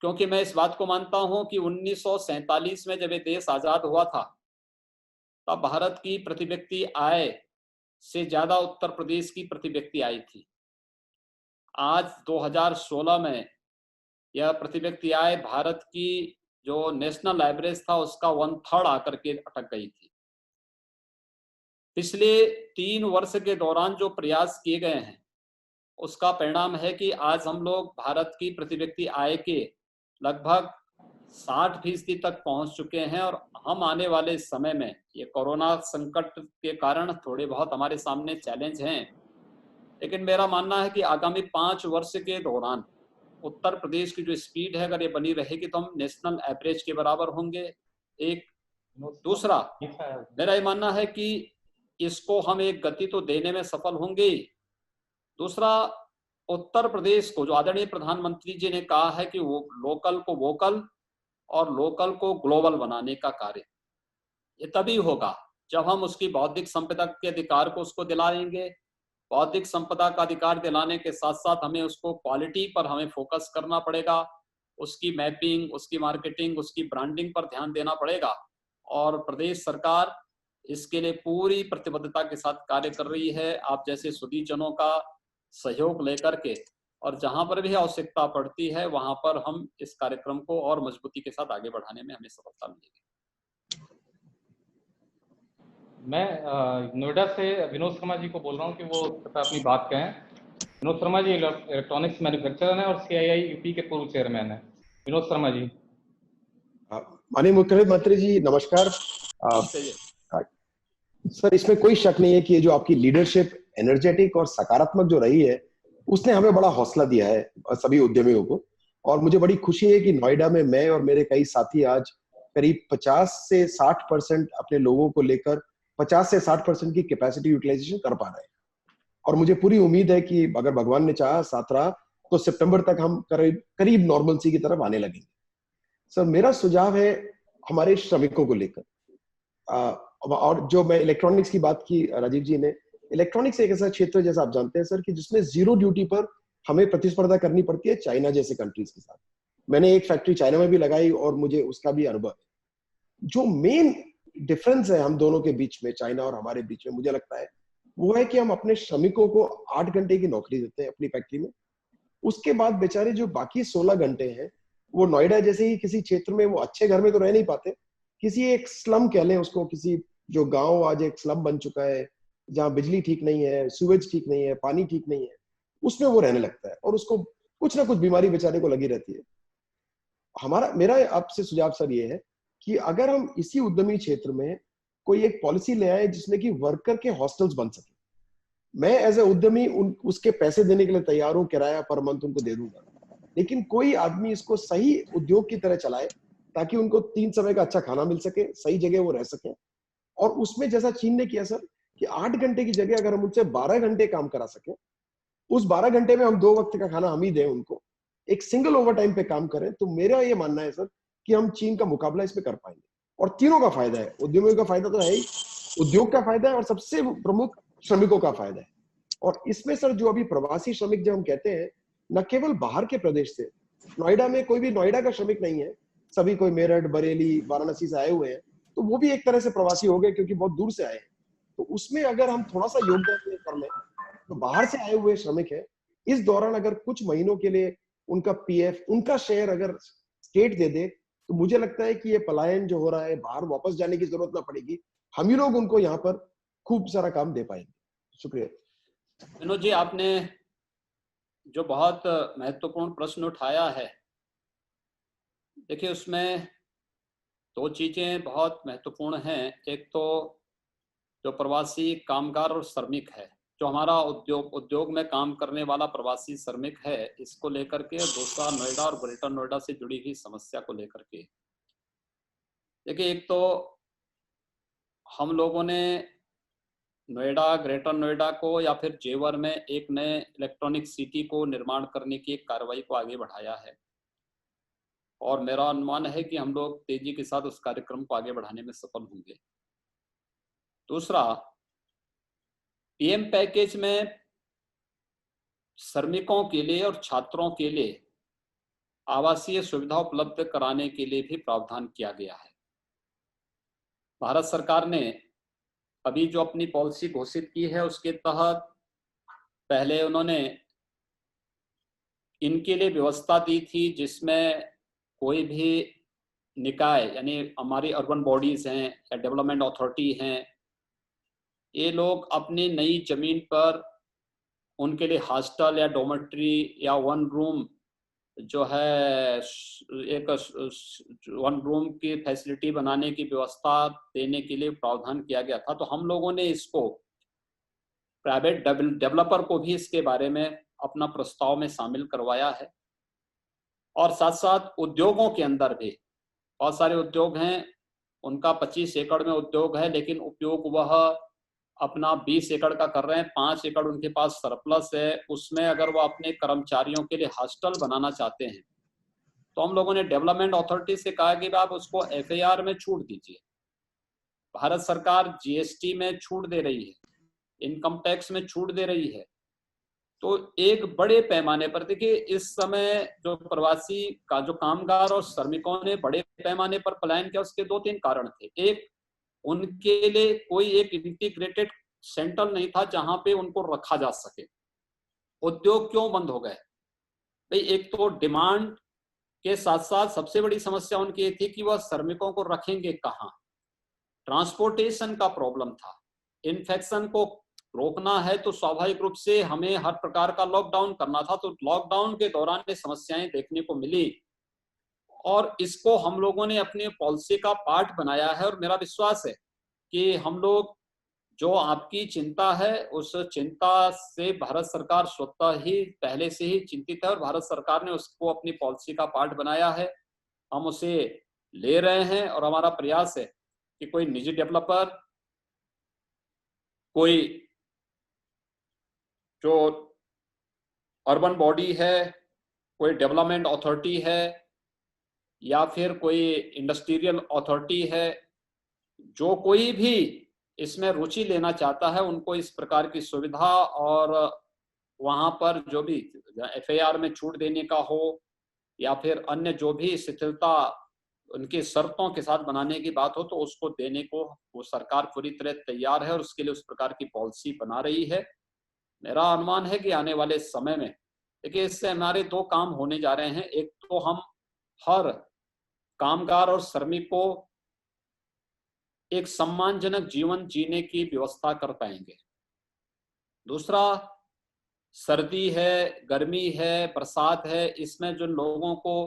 क्योंकि मैं इस बात को मानता हूं कि 1947 में जब ये देश आजाद हुआ था तब भारत की प्रति व्यक्ति आय से ज्यादा उत्तर प्रदेश की प्रति व्यक्ति आय थी। आज 2016 में यह प्रति व्यक्ति आय भारत की जो नेशनल एवरेज था उसका 1/3 आकर के अटक गई थी। पिछले 3 वर्ष के दौरान जो प्रयास किए गए हैं उसका परिणाम है कि आज हम लोग भारत की प्रति व्यक्ति आय के लगभग 60% तक पहुंच चुके हैं और हम आने वाले समय में, ये कोरोना संकट के कारण थोड़े बहुत हमारे सामने चैलेंज हैं, लेकिन मेरा मानना है कि आगामी 5 वर्ष के दौरान उत्तर प्रदेश की जो स्पीड है अगर ये बनी रहेगी तो हम नेशनल एवरेज के बराबर होंगे। एक दूसरा, मेरा ये मानना है कि इसको हम एक गति तो देने में सफल होंगे। दूसरा, उत्तर प्रदेश को जो आदरणीय प्रधानमंत्री जी ने कहा है कि वो लोकल को वोकल और लोकल को ग्लोबल बनाने का कार्य, ये तभी होगा जब हम उसकी बौद्धिक संपदा के अधिकार को उसको दिलाएंगे। बौद्धिक संपदा का अधिकार दिलाने के साथ साथ हमें उसको क्वालिटी पर हमें फोकस करना पड़ेगा, उसकी मैपिंग, उसकी मार्केटिंग, उसकी ब्रांडिंग पर ध्यान देना पड़ेगा और प्रदेश सरकार इसके लिए पूरी प्रतिबद्धता के साथ कार्य कर रही है। आप जैसे सुधीजनों का सहयोग लेकर के और जहां पर भी आवश्यकता पड़ती है वहां पर हम इस कार्यक्रम को और मजबूती के साथ आगे बढ़ाने में हमें सफलता मिलेगी। मैं नोएडा से विनोद शर्मा जी को बोल रहा हूं कि वो अपनी बात कहें। विनोद शर्मा जी इलेक्ट्रॉनिक्स मैन्युफैक्चरर हैं और सीआईआई यूपी के पूर्व चेयरमैन हैं। विनोद शर्मा जी। माननीय मुख्यमंत्री जी नमस्कार। सर, इसमें कोई शक नहीं है कि ये जो आपकी लीडरशिप एनर्जेटिक और सकारात्मक जो रही है उसने हमें बड़ा हौसला दिया है सभी उद्यमियों को। और मुझे बड़ी खुशी है कि नोएडा में मैं और मेरे कई साथी आज करीब 50 से 60% अपने लोगों को लेकर 50 से 60% की कैपेसिटी यूटिलाइजेशन कर पा रहे हैं। और मुझे पूरी उम्मीद है कि अगर भगवान ने चाहा साथ रहा तो सितंबर तक हम करीब नॉर्मलसी की तरफ आने लगेंगे। सर, मेरा सुझाव है हमारे श्रमिकों को लेकर, और जो मैं इलेक्ट्रॉनिक्स की बात की राजीव जी ने, इलेक्ट्रॉनिक्स एक ऐसा क्षेत्र जैसा आप जानते हैं सर कि जिसमें जीरो ड्यूटी पर हमें प्रतिस्पर्धा करनी पड़ती है चाइना जैसे कंट्रीज के साथ। मैंने एक फैक्ट्री चाइना में भी लगाई और मुझे उसका भी अनुभव है। जो मेन डिफरेंस है हम दोनों के बीच में, चाइना और हमारे बीच में, मुझे लगता है वो है कि हम अपने श्रमिकों को 8 घंटे की नौकरी देते हैं अपनी फैक्ट्री में। उसके बाद बेचारे जो बाकी 16 घंटे हैं वो नोएडा जैसे ही किसी क्षेत्र में, वो अच्छे घर में तो रह नहीं पाते, किसी एक स्लम कह लें उसको, किसी जो गांव आज एक स्लम बन चुका है जहां बिजली ठीक नहीं है, सूवेज ठीक नहीं है, पानी ठीक नहीं है, उसमें वो रहने लगता है और उसको कुछ ना कुछ बीमारी बेचारे को लगी रहती है। मेरा आपसे सुझाव सर ये है कि अगर हम इसी उद्यमी क्षेत्र में कोई एक पॉलिसी ले आए जिसमें कि वर्कर के हॉस्टल्स बन सके। मैं एज ए उद्यमी उसके पैसे देने के लिए तैयार हूं, किराया पर मंथ उनको दे दूंगा, लेकिन कोई आदमी इसको सही उद्योग की तरह चलाए ताकि उनको 3 समय का अच्छा खाना मिल सके, सही जगह वो रह सके। और उसमें जैसा चीन ने किया सर कि 8 घंटे की जगह अगर हम उनसे 12 घंटे काम करा सके, उस 12 घंटे में हम 2 वक्त का खाना हम ही दें उनको, एक सिंगल ओवर टाइम पे काम करें, तो मेरा ये मानना है सर कि हम चीन का मुकाबला इसमें कर पाएंगे। और तीनों का फायदा है। उद्यमियों का फायदा तो है ही, उद्योग का फायदा है, और सबसे प्रमुख श्रमिकों का फायदा है। और इसमें सर जो अभी प्रवासी श्रमिक जो हम कहते हैं, न केवल बाहर के प्रदेश से, नोएडा में कोई भी नोएडा का श्रमिक नहीं है, सभी कोई मेरठ, बरेली, वाराणसी से आए हुए हैं, तो वो भी एक तरह से प्रवासी हो गए क्योंकि बहुत दूर से आए हैं। तो उसमें अगर हम थोड़ा सा योगदान कर लें, तो बाहर से आए हुए श्रमिक है, इस दौरान अगर कुछ महीनों के लिए उनका पीएफ, उनका शेयर अगर स्टेट दे दे, तो मुझे लगता है कि ये पलायन जो हो रहा है, बाहर वापस जाने की जरूरत ना पड़ेगी, हम ही लोग उनको यहाँ पर खूब सारा काम दे पाएंगे। शुक्रिया। विनोद जी, आपने जो बहुत महत्वपूर्ण प्रश्न उठाया है, देखिए उसमें दो चीजें बहुत महत्वपूर्ण हैं। एक तो जो प्रवासी कामगार और श्रमिक है, जो हमारा उद्योग में काम करने वाला प्रवासी श्रमिक है, इसको लेकर के, दूसरा नोएडा और ग्रेटर नोएडा से जुड़ी हुई समस्या को लेकर के। देखिए, एक तो हम लोगों ने नोएडा, ग्रेटर नोएडा को या फिर जेवर में एक नए इलेक्ट्रॉनिक सिटी को निर्माण करने की एक कार्रवाई को आगे बढ़ाया है, और मेरा अनुमान है कि हम लोग तेजी के साथ उस कार्यक्रम को आगे बढ़ाने में सफल होंगे। दूसरा, पीएम पैकेज में श्रमिकों के लिए और छात्रों के लिए आवासीय सुविधा उपलब्ध कराने के लिए भी प्रावधान किया गया है। भारत सरकार ने अभी जो अपनी पॉलिसी घोषित की है, उसके तहत पहले उन्होंने इनके लिए व्यवस्था दी थी, जिसमें कोई भी निकाय, यानी हमारी अर्बन बॉडीज हैं या डेवलपमेंट अथॉरिटी हैं, ये लोग अपनी नई जमीन पर उनके लिए हॉस्टल या डॉर्मेट्री या वन रूम जो है, एक वन रूम की फैसिलिटी बनाने की व्यवस्था देने के लिए प्रावधान किया गया था। तो हम लोगों ने इसको प्राइवेट डेवलपर को भी इसके बारे में अपना प्रस्ताव में शामिल करवाया है, और साथ साथ उद्योगों के अंदर भी बहुत सारे उद्योग हैं, उनका 25 एकड़ में उद्योग है, लेकिन उपयोग वह अपना 20 एकड़ का कर रहे हैं, 5 एकड़ उनके पास सरप्लस है। उसमें अगर वो अपने कर्मचारियों के लिए हॉस्टल बनाना चाहते हैं, तो हम लोगों ने डेवलपमेंट अथॉरिटी से कहा कि आप उसको एफएआर में छूट दीजिए। भारत सरकार जीएसटी में छूट दे रही है, इनकम टैक्स में छूट दे रही है। तो एक बड़े पैमाने पर, देखिए इस समय जो प्रवासी का जो कामगार और श्रमिकों ने बड़े पैमाने पर पलायन किया, उसके 2-3 कारण थे। एक, उनके लिए कोई एक इंटीग्रेटेड सेंटर नहीं था जहां पे उनको रखा जा सके। उद्योग क्यों बंद हो गए भाई? एक तो डिमांड के साथ साथ सबसे बड़ी समस्या उनकी थी कि वह श्रमिकों को रखेंगे कहाँ। ट्रांसपोर्टेशन का प्रॉब्लम था। इन्फेक्शन को रोकना है तो स्वाभाविक रूप से हमें हर प्रकार का लॉकडाउन करना था, तो लॉकडाउन के दौरान ये समस्याएं देखने को मिली, और इसको हम लोगों ने अपनी पॉलिसी का पार्ट बनाया है। और मेरा विश्वास है कि हम लोग, जो आपकी चिंता है, उस चिंता से भारत सरकार स्वतः ही पहले से ही चिंतित है, और भारत सरकार ने उसको अपनी पॉलिसी का पार्ट बनाया है। हम उसे ले रहे हैं, और हमारा प्रयास है कि कोई निजी डेवलपर, कोई जो अर्बन बॉडी है, कोई डेवलपमेंट अथॉरिटी है, या फिर कोई इंडस्ट्रियल अथॉरिटी है, जो कोई भी इसमें रुचि लेना चाहता है, उनको इस प्रकार की सुविधा, और वहां पर जो भी एफआईआर में छूट देने का हो, या फिर अन्य जो भी शिथिलता उनकी शर्तों के साथ बनाने की बात हो, तो उसको देने को वो सरकार पूरी तरह तैयार है, और उसके लिए उस प्रकार की पॉलिसी बना रही है। मेरा अनुमान है कि आने वाले समय में, देखिए इससे हमारे 2 काम होने जा रहे हैं। एक तो हम हर कामगार और श्रमिक को एक सम्मानजनक जीवन जीने की व्यवस्था कर पाएंगे। दूसरा, सर्दी है, गर्मी है, बरसात है, इसमें जो लोगों को,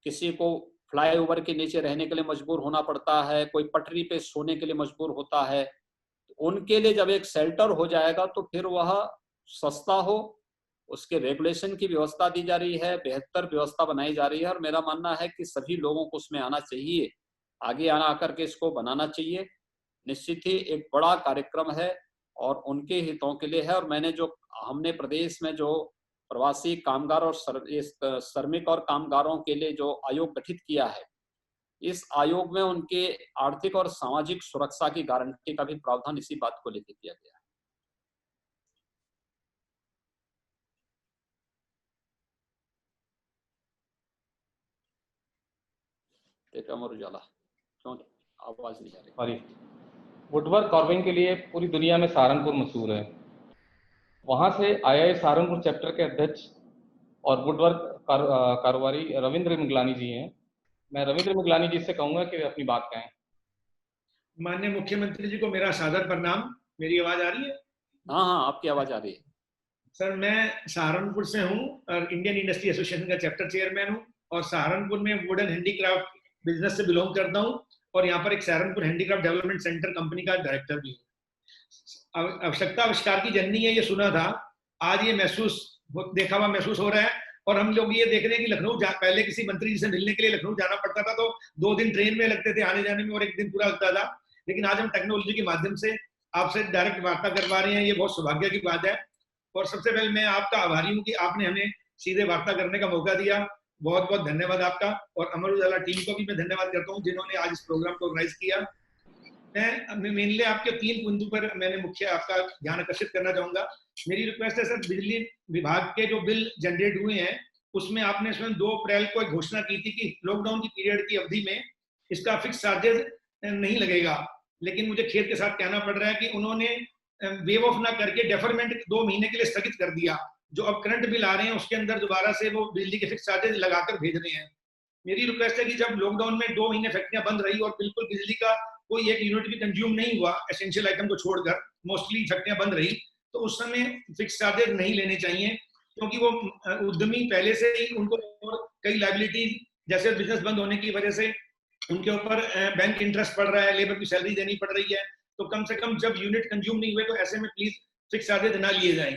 किसी को फ्लाईओवर के नीचे रहने के लिए मजबूर होना पड़ता है, कोई पटरी पे सोने के लिए मजबूर होता है, उनके लिए जब एक शेल्टर हो जाएगा तो फिर वह सस्ता हो, उसके रेगुलेशन की व्यवस्था दी जा रही है, बेहतर व्यवस्था बनाई जा रही है। और मेरा मानना है कि सभी लोगों को उसमें आना चाहिए, आगे आकर के इसको बनाना चाहिए। निश्चित ही एक बड़ा कार्यक्रम है और उनके हितों के लिए है। और हमने प्रदेश में जो प्रवासी कामगार और श्रमिक और कामगारों के लिए जो आयोग गठित किया है, इस आयोग में उनके आर्थिक और सामाजिक सुरक्षा की गारंटी का भी प्रावधान इसी बात को लेकर किया गया है। अमर उजाला, क्यों आवाज नहीं आ रही? सॉरी। वुडवर्क कार्विंग के लिए पूरी दुनिया में सहारनपुर मशहूर है। वहां से IIA सहारनपुर चैप्टर के अध्यक्ष और वुडवर्क कारोबारी रविंद्र मिगलानी जी हैं। मैं रविंद्र मिगलानी जी से कहूंगा कि वे अपनी बात कहें। माननीय मुख्यमंत्री जी को मेरा सादर प्रणाम। मेरी आवाज आ रही है? हाँ हाँ, आपकी आवाज आ रही है। सर, मैं सहारनपुर से हूँ और इंडियन इंडस्ट्री एसोसिएशन का चैप्टर चेयरमैन हूँ और सहारनपुर में वुडन हैंडीक्राफ्ट बिजनेस से बिलोंग करता हूँ और यहाँ पर एक Saharanpur handicraft development centre company का डायरेक्टर भी हूँ। आवश्यकता आविष्कार की जननी है, ये सुना था, आज ये देखा हुआ महसूस हो रहा है। और हम लोग ये देख रहे हैं कि लखनऊ पहले किसी मंत्री जी से मिलने के लिए लखनऊ जाना पड़ता था तो 2 दिन ट्रेन में लगते थे आने जाने में और 1 दिन पूरा लगता था, लेकिन आज हम टेक्नोलॉजी के माध्यम से आपसे डायरेक्ट वार्ता कर पा रहे हैं, ये बहुत सौभाग्य की बात है। और सबसे पहले मैं आपका आभारी हूँ कि आपने हमें सीधे वार्ता करने का मौका दिया। बहुत बहुत धन्यवाद आपका। और अमर उजाला टीम को भी मैं धन्यवाद करता हूँ जिन्होंने आज इस प्रोग्राम को ऑर्गेनाइज किया। मैं मेनली आपके 3 बिंदु पर मैंने मुख्य आपका ध्यान आकर्षित करना चाहूंगा। मेरी रिक्वेस्ट है सर, बिजली विभाग के जो बिल जनरेट हुए हैं उसमें आपने इसमें 2 अप्रैल को एक घोषणा की थी कि लॉकडाउन की पीरियड की अवधि में इसका फिक्स चार्जेस नहीं लगेगा, लेकिन मुझे खेद के साथ कहना पड़ रहा है कि उन्होंने वेव ऑफ ना करके डेफरमेंट 2 महीने के लिए स्थगित कर दिया। जो अब करंट बिल आ रहे हैं उसके अंदर दोबारा से वो बिजली के फिक्स चार्जेस लगाकर भेज रहे हैं। मेरी रिक्वेस्ट है कि जब लॉकडाउन में 2 महीने फैक्ट्रियां बंद रही और बिल्कुल बिजली का कोई एक यूनिट भी कंज्यूम नहीं हुआ, एसेंशियल आइटम को छोड़कर मोस्टली फैक्ट्रियां बंद रही, तो उस समय फिक्स चार्जेस नहीं लेने चाहिए, क्योंकि वो उद्यमी पहले से ही उनको और कई लायबिलिटी जैसे बिजनेस बंद होने की वजह से उनके ऊपर बैंक इंटरेस्ट पड़ रहा है, लेबर की सैलरी देनी पड़ रही है, तो कम से कम जब यूनिट कंज्यूम नहीं हुए तो ऐसे में प्लीज फिक्स चार्जेस ना लिए जाएं।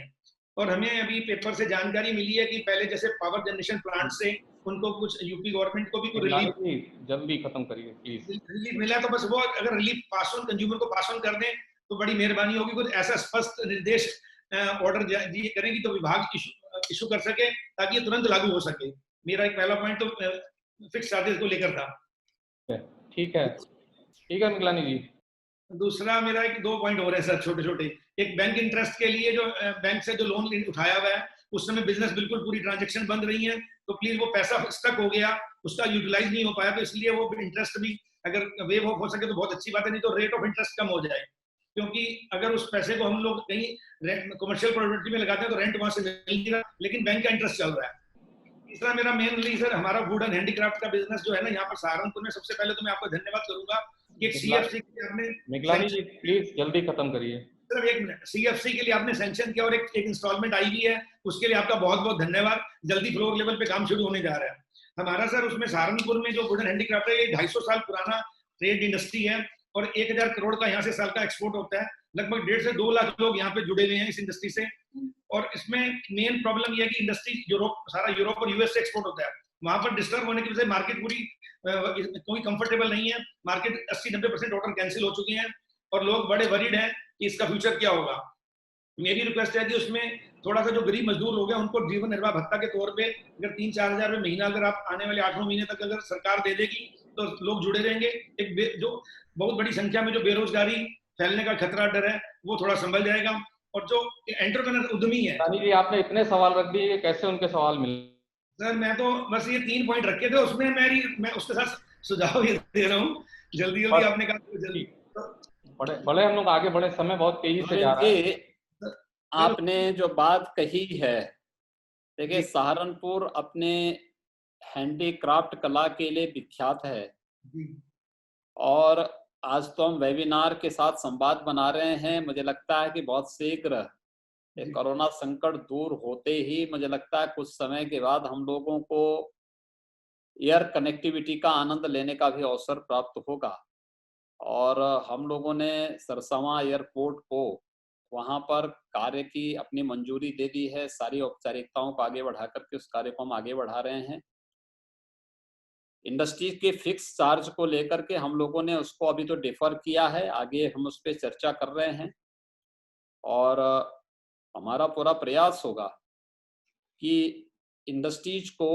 और हमें अभी पेपर से जानकारी मिली है कि पहले जैसे पावर जनरेशन प्लांट से उनको कुछ यूपी गवर्नमेंट को भी कुछ रिलीफ जल्दी खत्म करिए प्लीज। रिलीफ मिला, तो बस वो अगर रिलीफ पास ऑन कंज्यूमर को पास ऑन कर दें तो बड़ी मेहरबानी होगी। कुछ ऐसा स्पष्ट निर्देश ऑर्डर दिए करेंगी तो विभाग इशू कर सके ताकि ये तुरंत लागू हो सके। मेरा एक पहला पॉइंट तो फिक्स चार्जेस को लेकर था। ठीक है मिगलानी जी। दूसरा मेरा एक 2 पॉइंट हो रहे हैं सर, छोटे छोटे। एक बैंक इंटरेस्ट के लिए जो बैंक से जो लोन उठाया हुआ है उस समय बिजनेस बिल्कुल पूरी ट्रांजेक्शन बंद रही है, तो प्लीज वो पैसा स्टक हो गया, उसका यूटिलाइज नहीं हो पाया, तो इसलिए वो इंटरेस्ट भी अगर वेव ऑफ हो सके तो बहुत अच्छी बात है, नहीं तो रेट ऑफ इंटरेस्ट कम हो जाए। क्योंकि अगर उस पैसे को हम लोग कहीं कमर्शियल प्रोपर्टी में लगाते हैं तो रेंट वहां से मिल नहीं रहा, लेकिन बैंक का इंटरेस्ट चल रहा है। तीसरा मेरा मेनली सर, हमारा वुड एंड हैंडीक्राफ्ट का बिजनेस जो है ना यहाँ पर सहारनपुर में, सबसे पहले तो मैं आपको धन्यवाद करूंगा कि एक CFC के लिए आपने, मिगलानी जी प्लीज जल्दी खत्म करिए सर। 1 मिनट, CFC के लिए आपने सैंक्शन किया और एक इंस्टॉलमेंट आई भी है, उसके लिए आपका बहुत बहुत धन्यवाद। जल्दी फ्लोर लेवल पे काम शुरू होने जा रहा है हमारा सर। उसमें सहारनपुर में जो वुड एंड हैंडीक्राफ्ट है ये 250 साल पुराना ट्रेड इंडस्ट्री है और 1000 करोड़ का यहाँ से साल का एक्सपोर्ट होता है। लगभग 1.5 से 2 लाख लोग यहाँ पे जुड़े हुए हैं इस इंडस्ट्री से। और इसमें मेन प्रॉब्लम यह है कि इंडस्ट्री सारा यूरोप और US से एक्सपोर्ट होता है, वहां पर डिस्टर्ब होने की वजह से मार्केट पूरी कोई कंफर्टेबल नहीं है। मार्केट 80-90% ऑर्डर कैंसिल हो चुके हैं और लोग बड़े वरीड हैं कि इसका फ्यूचर क्या होगा। मेरी रिक्वेस्ट है कि उसमें थोड़ा सा जो गरीब मजदूर लोग हैं उनको जीवन निर्वाह भत्ता के तौर पे अगर 3-4 हजार रुपए महीना अगर आप आने वाले 8-9 महीने तक अगर सरकार दे देगी तो लोग जुड़े रहेंगे। एक जो बहुत बड़ी संख्या में जो बेरोजगारी फैलने का खतरा डर है वो थोड़ा संभल जाएगा। और जो एंटरप्रेन्योर उद्यमी है, रानी जी आपने इतने सवाल रख दिए, कैसे उनके सवाल मिले? सर मैं तो बस ये 3 पॉइंट रखे थे, उसमें मैं उसके साथ सुझाव ये दे रहा हूँ। जल्दी आपने कहा जल्दी बड़े हम लोग आगे बढ़े, समय बहुत तेजी से जा रहा है। आपने जो बात कही है, देखिए सहारनपुर अपने हैंडीक्राफ्ट कला के लिए विख्यात है और आज तो हम वेबिनार के साथ संवाद बना रहे हैं। मुझे लगता है कि बहुत शीघ्र कोरोना संकट दूर होते ही मुझे लगता है कुछ समय के बाद हम लोगों को एयर कनेक्टिविटी का आनंद लेने का भी अवसर प्राप्त होगा। और हम लोगों ने सरसवा एयरपोर्ट को वहां पर कार्य की अपनी मंजूरी दे दी है। सारी औपचारिकताओं को आगे बढ़ा करके उस कार्य को हम आगे बढ़ा रहे हैं। इंडस्ट्री के फिक्स चार्ज को लेकर के हम लोगों ने उसको अभी तो डिफर किया है, आगे हम उस पर चर्चा कर रहे हैं और हमारा पूरा प्रयास होगा कि इंडस्ट्रीज को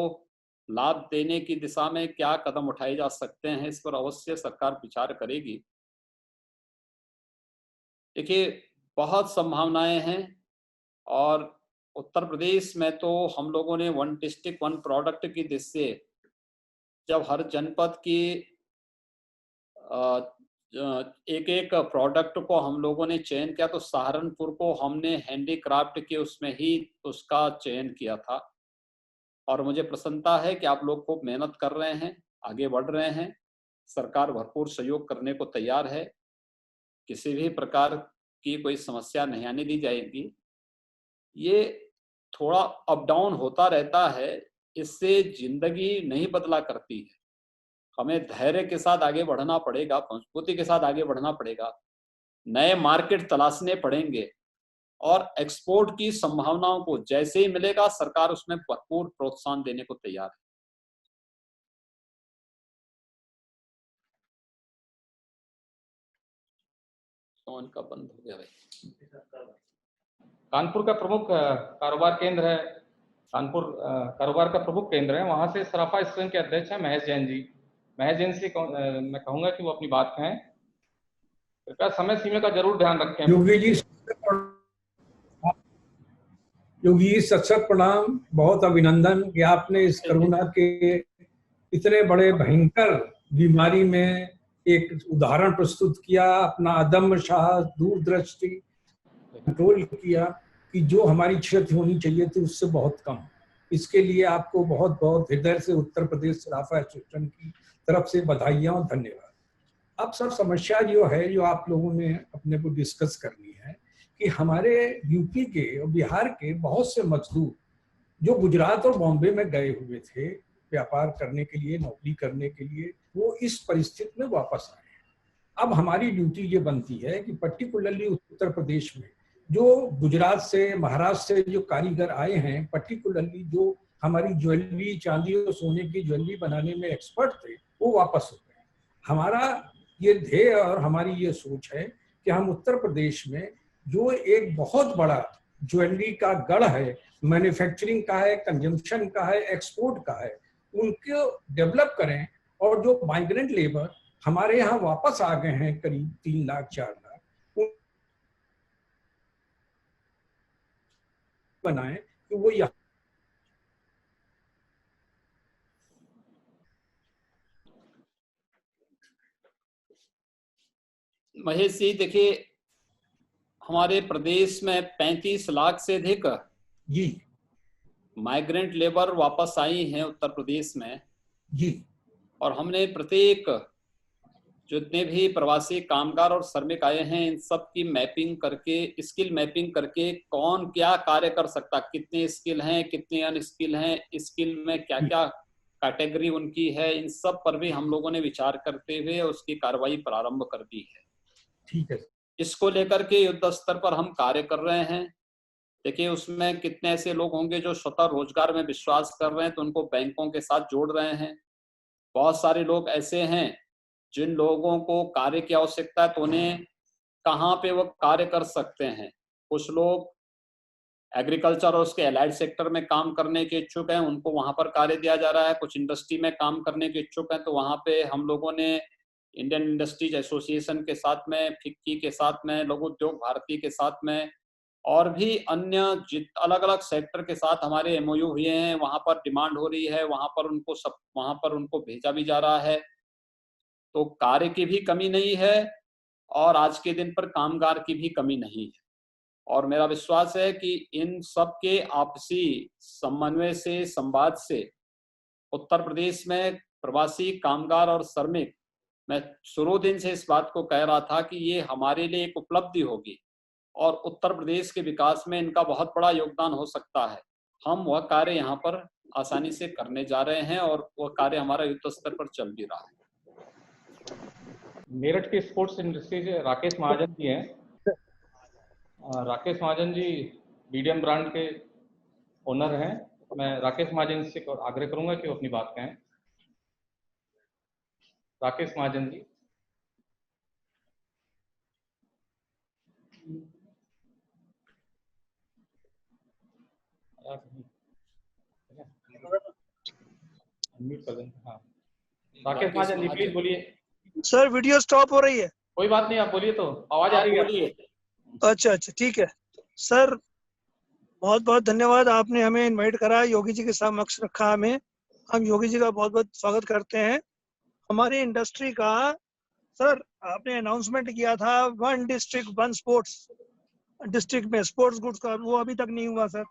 लाभ देने की दिशा में क्या कदम उठाए जा सकते हैं, इस पर अवश्य सरकार विचार करेगी। देखिए, बहुत संभावनाएं हैं और उत्तर प्रदेश में तो हम लोगों ने वन डिस्ट्रिक्ट वन प्रोडक्ट की दृष्टि से जब हर जनपद की एक एक प्रोडक्ट को हम लोगों ने चयन किया, तो सहारनपुर को हमने हैंडीक्राफ्ट के उसमें ही उसका चयन किया था। और मुझे प्रसन्नता है कि आप लोग खूब मेहनत कर रहे हैं, आगे बढ़ रहे हैं। सरकार भरपूर सहयोग करने को तैयार है, किसी भी प्रकार की कोई समस्या नहीं आने दी जाएगी। ये थोड़ा अप डाउन होता रहता है, इससे जिंदगी नहीं बदला करती है। हमें धैर्य के साथ आगे बढ़ना पड़ेगा, मजबूती के साथ आगे बढ़ना पड़ेगा, नए मार्केट तलाशने पड़ेंगे और एक्सपोर्ट की संभावनाओं को जैसे ही मिलेगा सरकार उसमें भरपूर प्रोत्साहन देने को तैयार है। फोन का बंद हो गया भाई। कानपुर का प्रमुख कारोबार केंद्र है, कानपुर कारोबार का प्रमुख केंद्र है, वहां से सराफा स्ट्रीम के अध्यक्ष हैं महेश जैन जी। महेश जैन से मैं कहूंगा कि वो अपनी बात कहें। कृपया समय सीमा का जरूर ध्यान रखें। योगी जी सत प्रणाम, बहुत अभिनंदन कि आपने इस कोरोना के इतने बड़े भयंकर बीमारी में एक उदाहरण प्रस्तुत किया, अपना अदम्य साहस, दूरदृष्टि कंट्रोल किया कि जो हमारी क्षति होनी चाहिए थी उससे बहुत कम। इसके लिए आपको बहुत बहुत हृदय से उत्तर प्रदेश सराफा एसोसिएशन की तरफ से बधाइयां और धन्यवाद। अब सब समस्या जो है, जो आप लोगों ने अपने को डिस्कस करनी है कि हमारे यूपी के और बिहार के बहुत से मजदूर जो गुजरात और बॉम्बे में गए हुए थे व्यापार करने के लिए, नौकरी करने के लिए, वो इस परिस्थिति में वापस आए हैं। अब हमारी ड्यूटी ये बनती है कि पर्टिकुलरली उत्तर प्रदेश में जो गुजरात से, महाराष्ट्र से जो कारीगर आए हैं, पर्टिकुलरली जो हमारी ज्वेलरी, चांदी और सोने की ज्वेलरी बनाने में एक्सपर्ट थे, वो वापस हो गए। हमारा ये ध्येय और हमारी ये सोच है कि हम उत्तर प्रदेश में जो एक बहुत बड़ा ज्वेलरी का गढ़ है, मैन्युफैक्चरिंग का है, कंजम्पशन का है, एक्सपोर्ट का है, उनको डेवलप करें। और जो माइग्रेंट लेबर हमारे यहाँ वापस आ गए हैं करीब 3 लाख 4 लाख, बनाएं कि वो यहाँ महेश जी, देखिए हमारे प्रदेश में 35 लाख से अधिक जी माइग्रेंट लेबर वापस आई हैं उत्तर प्रदेश में जी, और हमने प्रत्येक जितने भी प्रवासी कामगार और श्रमिक आए हैं इन सब की मैपिंग करके, स्किल मैपिंग करके, कौन क्या कार्य कर सकता, कितने स्किल हैं, कितने अनस्किल हैं, स्किल में क्या क्या कैटेगरी उनकी है, इन सब पर भी हम लोगों ने विचार करते हुए उसकी कार्रवाई प्रारंभ कर दी है। ठीक है। इसको लेकर के युद्ध स्तर पर हम कार्य कर रहे हैं। देखिए, उसमें कितने ऐसे लोग होंगे जो स्वतः रोजगार में विश्वास कर रहे हैं, तो उनको बैंकों के साथ जोड़ रहे हैं। बहुत सारे लोग ऐसे हैं जिन लोगों को कार्य की आवश्यकता है, तो उन्हें कहाँ पे वो कार्य कर सकते हैं। कुछ लोग एग्रीकल्चर और उसके एलाइड सेक्टर में काम करने के इच्छुक हैं, उनको वहां पर कार्य दिया जा रहा है। कुछ इंडस्ट्री में काम करने के इच्छुक हैं, तो वहां पे हम लोगों ने इंडियन इंडस्ट्रीज एसोसिएशन के साथ में, फिक्की के साथ में, लघु उद्योग भारती के साथ में और भी अन्य अलग अलग सेक्टर के साथ हमारे एमओयू हुए हैं। वहां पर डिमांड हो रही है, वहां पर उनको भेजा भी जा रहा है। तो कार्य की भी कमी नहीं है और आज के दिन पर कामगार की भी कमी नहीं है। और मेरा विश्वास है कि इन सब के आपसी समन्वय से, संवाद से उत्तर प्रदेश में प्रवासी कामगार और श्रमिक, मैं शुरू दिन से इस बात को कह रहा था कि ये हमारे लिए एक उपलब्धि होगी और उत्तर प्रदेश के विकास में इनका बहुत बड़ा योगदान हो सकता है। हम वह कार्य यहाँ पर आसानी से करने जा रहे हैं और वह कार्य हमारा युद्ध स्तर पर चल भी रहा है। मेरठ के स्पोर्ट्स इंडस्ट्री से राकेश महाजन जी हैं। राकेश महाजन जी मीडियम ब्रांड के ओनर हैं। मैं राकेश महाजन से आग्रह करूंगा कि वो अपनी बात कहें। राकेश महाजन जी। म्यूट कर दें। हाँ, राकेश महाजन जी प्लीज बोलिए। सर वीडियो स्टॉप हो रही है। कोई बात नहीं, आप बोलिए, तो आवाज आ रही है। बोलिए। अच्छा अच्छा ठीक है सर, बहुत बहुत धन्यवाद, आपने हमें इनवाइट करा, योगी जी के समक्ष रखा हमें, हम योगी जी का बहुत बहुत स्वागत करते हैं। हमारी इंडस्ट्री का सर आपने अनाउंसमेंट किया था 1 डिस्ट्रिक्ट 1 स्पोर्ट्स, डिस्ट्रिक्ट में स्पोर्ट्स गुड्स का, वो अभी तक नहीं हुआ सर।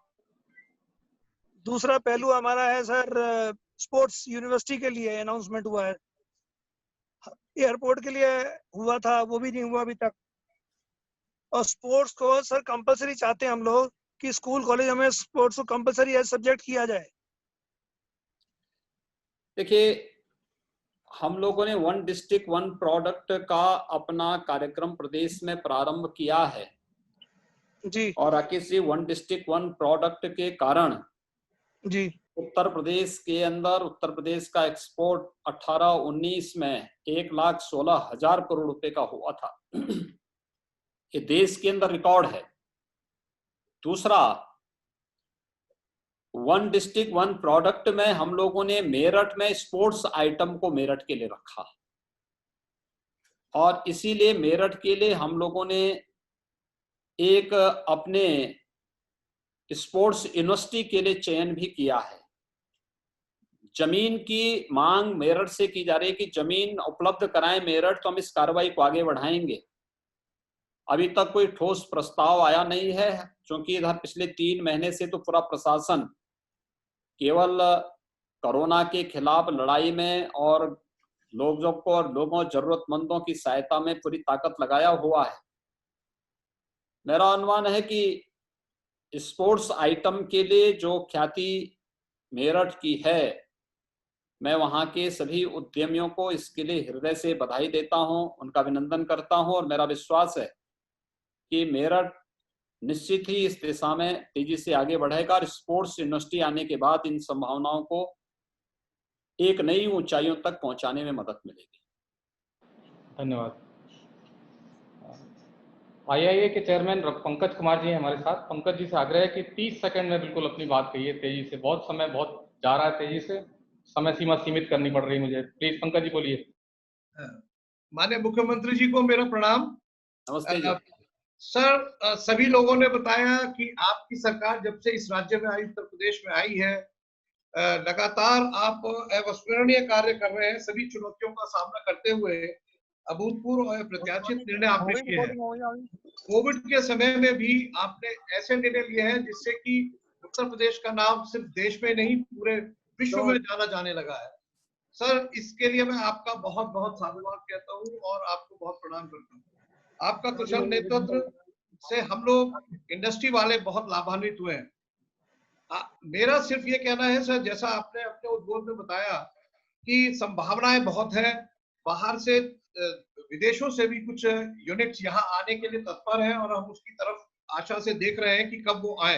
दूसरा पहलू हमारा है सर, स्पोर्ट्स यूनिवर्सिटी के लिए अनाउंसमेंट हुआ है, एयरपोर्ट के लिए हुआ था, वो भी नहीं हुआ अभी तक। और स्पोर्ट्स को सर कंपलसरी चाहते हैं हम लोग कि स्कूल कॉलेज में स्पोर्ट्स को कंपलसरी एज सब्जेक्ट किया जाए। देखिए, हम लोगों ने 1 डिस्ट्रिक्ट 1 प्रोडक्ट का अपना कार्यक्रम प्रदेश में प्रारंभ किया है जी। और राकेश जी 1 डिस्ट्रिक्ट 1 प्रोडक्ट के कारण जी उत्तर प्रदेश के अंदर उत्तर प्रदेश का एक्सपोर्ट 18-19 में 1,16,000 करोड़ रुपए का हुआ था। ये देश के अंदर रिकॉर्ड है। दूसरा, 1 डिस्ट्रिक्ट 1 प्रोडक्ट में हम लोगों ने मेरठ में स्पोर्ट्स आइटम को मेरठ के लिए रखा और इसीलिए मेरठ के लिए हम लोगों ने एक अपने स्पोर्ट्स यूनिवर्सिटी के लिए चयन भी किया है। जमीन की मांग मेरठ से की जा रही है कि जमीन उपलब्ध कराएं मेरठ, तो हम इस कार्रवाई को आगे बढ़ाएंगे। अभी तक कोई ठोस प्रस्ताव आया नहीं है, क्योंकि इधर पिछले 3 महीने से तो पूरा प्रशासन केवल कोरोना के खिलाफ लड़ाई में और लोगों जरूरतमंदों की सहायता में पूरी ताकत लगाया हुआ है। मेरा अनुमान है कि स्पोर्ट्स आइटम के लिए जो ख्याति मेरठ की है, मैं वहां के सभी उद्यमियों को इसके लिए हृदय से बधाई देता हूं, उनका अभिनंदन करता हूं और मेरा विश्वास है कि मेरठ निश्चित ही इस दिशा में तेजी से आगे बढ़ेगा और स्पोर्ट्स यूनिवर्सिटी आने के बाद इन संभावनाओं को एक नई ऊंचाइयों तक पहुंचाने में मदद मिलेगी। धन्यवाद। आईआईए के चेयरमैन पंकज कुमार जी हैं हमारे साथ। पंकज जी से आग्रह है कि 30 सेकंड में बिल्कुल अपनी बात कहिए, तेजी से, बहुत समय बहुत जा रहा है तेजी से, समय सीमा सीमित करनी पड़ रही है मुझे। प्लीज पंकज जी बोलिए। माननीय मुख्यमंत्री जी को मेरा प्रणाम। नमस्ते जी। सर, सभी लोगों ने बताया कि आपकी सरकार जब से इस राज्य में आई, उत्तर प्रदेश में आई है, लगातार आप अविस्मरणीय कार्य कर रहे हैं। सभी चुनौतियों का सामना करते हुए अभूतपूर्व और प्रत्याशित निर्णय आपने किए हैं। कोविड के समय में भी आपने ऐसे निर्णय लिए हैं जिससे कि उत्तर प्रदेश का नाम सिर्फ देश में नहीं पूरे विश्व में जाना जाने लगा है। सर, इसके लिए मैं आपका बहुत बहुत साधुवाद कहता हूँ और आपको बहुत प्रणाम करता हूँ। आपका कुशल नेतृत्व से हम लोग इंडस्ट्री वाले बहुत लाभान्वित हुए हैं। मेरा सिर्फ ये कहना है सर, जैसा आपने अपने उद्बोधन में बताया कि संभावनाएं बहुत है, बाहर से विदेशों से भी कुछ यूनिट्स यहाँ आने के लिए तत्पर हैं और हम उसकी तरफ आशा से देख रहे हैं कि कब वो आए।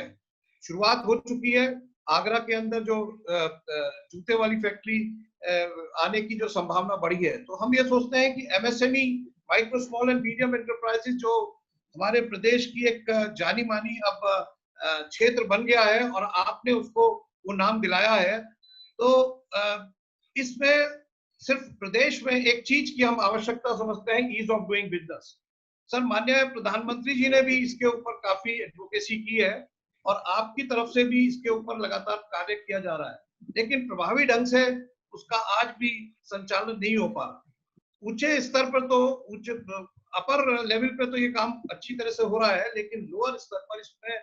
शुरुआत हो चुकी है। आगरा के अंदर जो जूते वाली फैक्ट्री आने की जो संभावना बढ़ी है, तो हम ये सोचते हैं कि MSME, micro small and medium enterprises, जो हमारे प्रदेश की एक जानी मानी अब क्षेत्र बन गया है और आपने उसको वो नाम दिलाया है, तो इसमें सिर्फ प्रदेश में एक चीज की हम आवश्यकता समझते हैं, ease of doing business. Sir, माननीय प्रधानमंत्री जी ने भी इसके ऊपर काफी एडवोकेसी की है और आपकी तरफ से भी इसके ऊपर लगातार कार्य किया जा रहा है, लेकिन प्रभावी ढंग से उसका आज भी संचालन नहीं हो पा रहा। ऊंचे स्तर पर तो, अपर लेवल पे तो ये काम अच्छी तरह से हो रहा है, लेकिन लोअर स्तर पर इसमें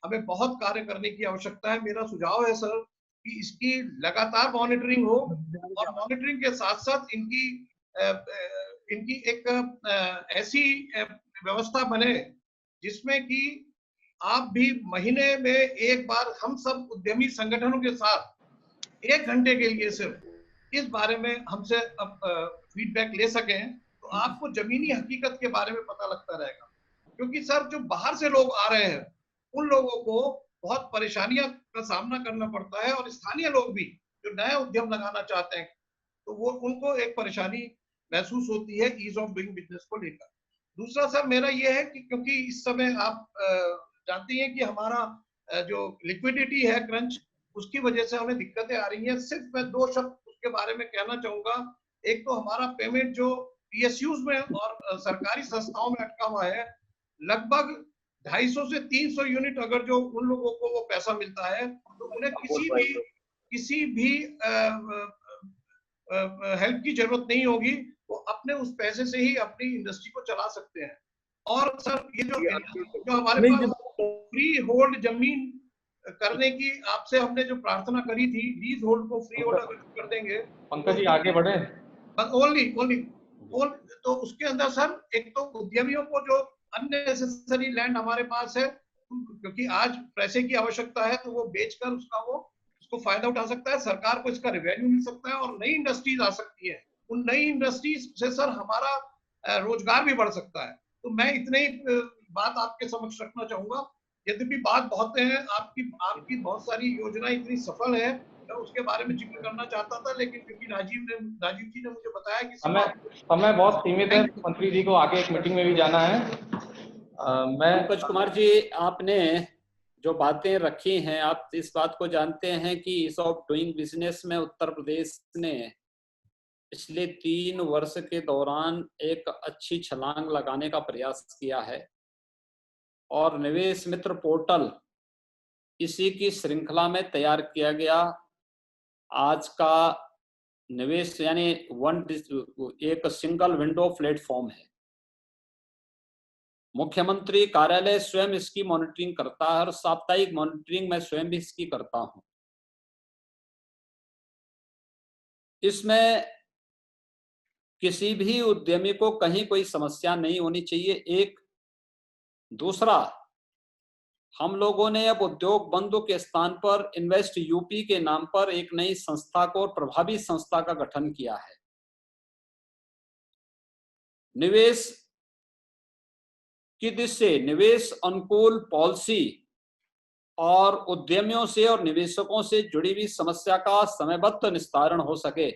हमें बहुत कार्य करने की आवश्यकता है। मेरा सुझाव है सर कि इसकी लगातार मॉनिटरिंग हो और मॉनिटरिंग के साथ साथ इनकी एक ऐसी व्यवस्था बने जिसमें कि आप भी महीने में एक बार हम सब उद्यमी संगठनों के साथ 1 घंटे के लिए सिर्फ इस बारे में हमसे अब फीडबैक ले सकें, तो आपको जमीनी हकीकत के बारे में पता लगता रहेगा। क्योंकि सर, जो बाहर से लोग आ रहे हैं उन लोगों को बहुत परेशानियां का सामना करना पड़ता है और स्थानीय लोग भी जो नए उद्यम लगाना चाहते हैं, तो वो उनको एक परेशानी महसूस होती है ईज ऑफ डूइंग बिजनेस को लेकर। दूसरा सर, मेरा ये है कि क्योंकि इस समय आप जानती हैं कि हमारा जो लिक्विडिटी है क्रंच, उसकी वजह से हमें दिक्कतें आ रही हैं। सिर्फ मैं 2 शब्द उसके बारे में कहना चाहूंगा। एक तो हमारा पेमेंट जो पीएसयूज में और सरकारी संस्थाओं में अटका हुआ है, लगभग 250 से 300 यूनिट अगर जो उन लोगों को वो पैसा मिलता है तो उन्हें किसी भी हेल्प की जरूरत नहीं होगी, वो अपने उस पैसे से ही अपनी इंडस्ट्री को चला सकते हैं। और सर ये जो हमारे पास फ्री होल्ड जमीन करने की आपसे हमने जो प्रार्थना करी थी, लीज होल्ड को फ्री होल्ड अगर कर देंगे, पंकज जी आगे बढ़े, ओनली तो उसके अंदर सर एक तो उद्यमियों को जो अननेसेसरी लैंड हमारे पास है, क्योंकि आज पैसे की आवश्यकता है तो वो बेचकर उसको फायदा उठा सकता है, सरकार को इसका रेवेन्यू मिल सकता है और नई इंडस्ट्रीज आ सकती है। उन नई इंडस्ट्रीज से सर हमारा रोजगार भी बढ़ सकता है। तो मैं इतने ही बात आपके समक्ष रखना चाहूंगा। यद्यपि बात बहुत है, आपकी बहुत सारी योजना इतनी सफल है, मैं उसके बारे में जिक्र करना चाहता था, लेकिन क्योंकि राजीव जी ने मुझे बताया कि समय बहुत सीमित है, मंत्री जी को आगे एक मीटिंग में भी जाना है। मैं पंकज कुमार जी, आपने जो बातें रखी हैं, आप इस बात को जानते हैं कि ईज ऑफ डूइंग बिजनेस में उत्तर प्रदेश ने पिछले 3 वर्ष के दौरान एक अच्छी छलांग लगाने का प्रयास किया है और निवेश मित्र पोर्टल इसी की श्रृंखला में तैयार किया गया आज का निवेश यानी एक सिंगल विंडो प्लेटफॉर्म है। मुख्यमंत्री कार्यालय स्वयं इसकी मॉनिटरिंग करता है और साप्ताहिक मॉनिटरिंग मैं स्वयं भी इसकी करता हूं। इसमें किसी भी उद्यमी को कहीं कोई समस्या नहीं होनी चाहिए। एक दूसरा, हम लोगों ने अब उद्योग बंधु के स्थान पर इन्वेस्ट यूपी के नाम पर एक नई संस्था को, प्रभावी संस्था का गठन किया है। निवेश की दृष्टि से निवेश अनुकूल पॉलिसी और उद्यमियों से और निवेशकों से जुड़ी हुई समस्या का समयबद्ध निस्तारण हो सके,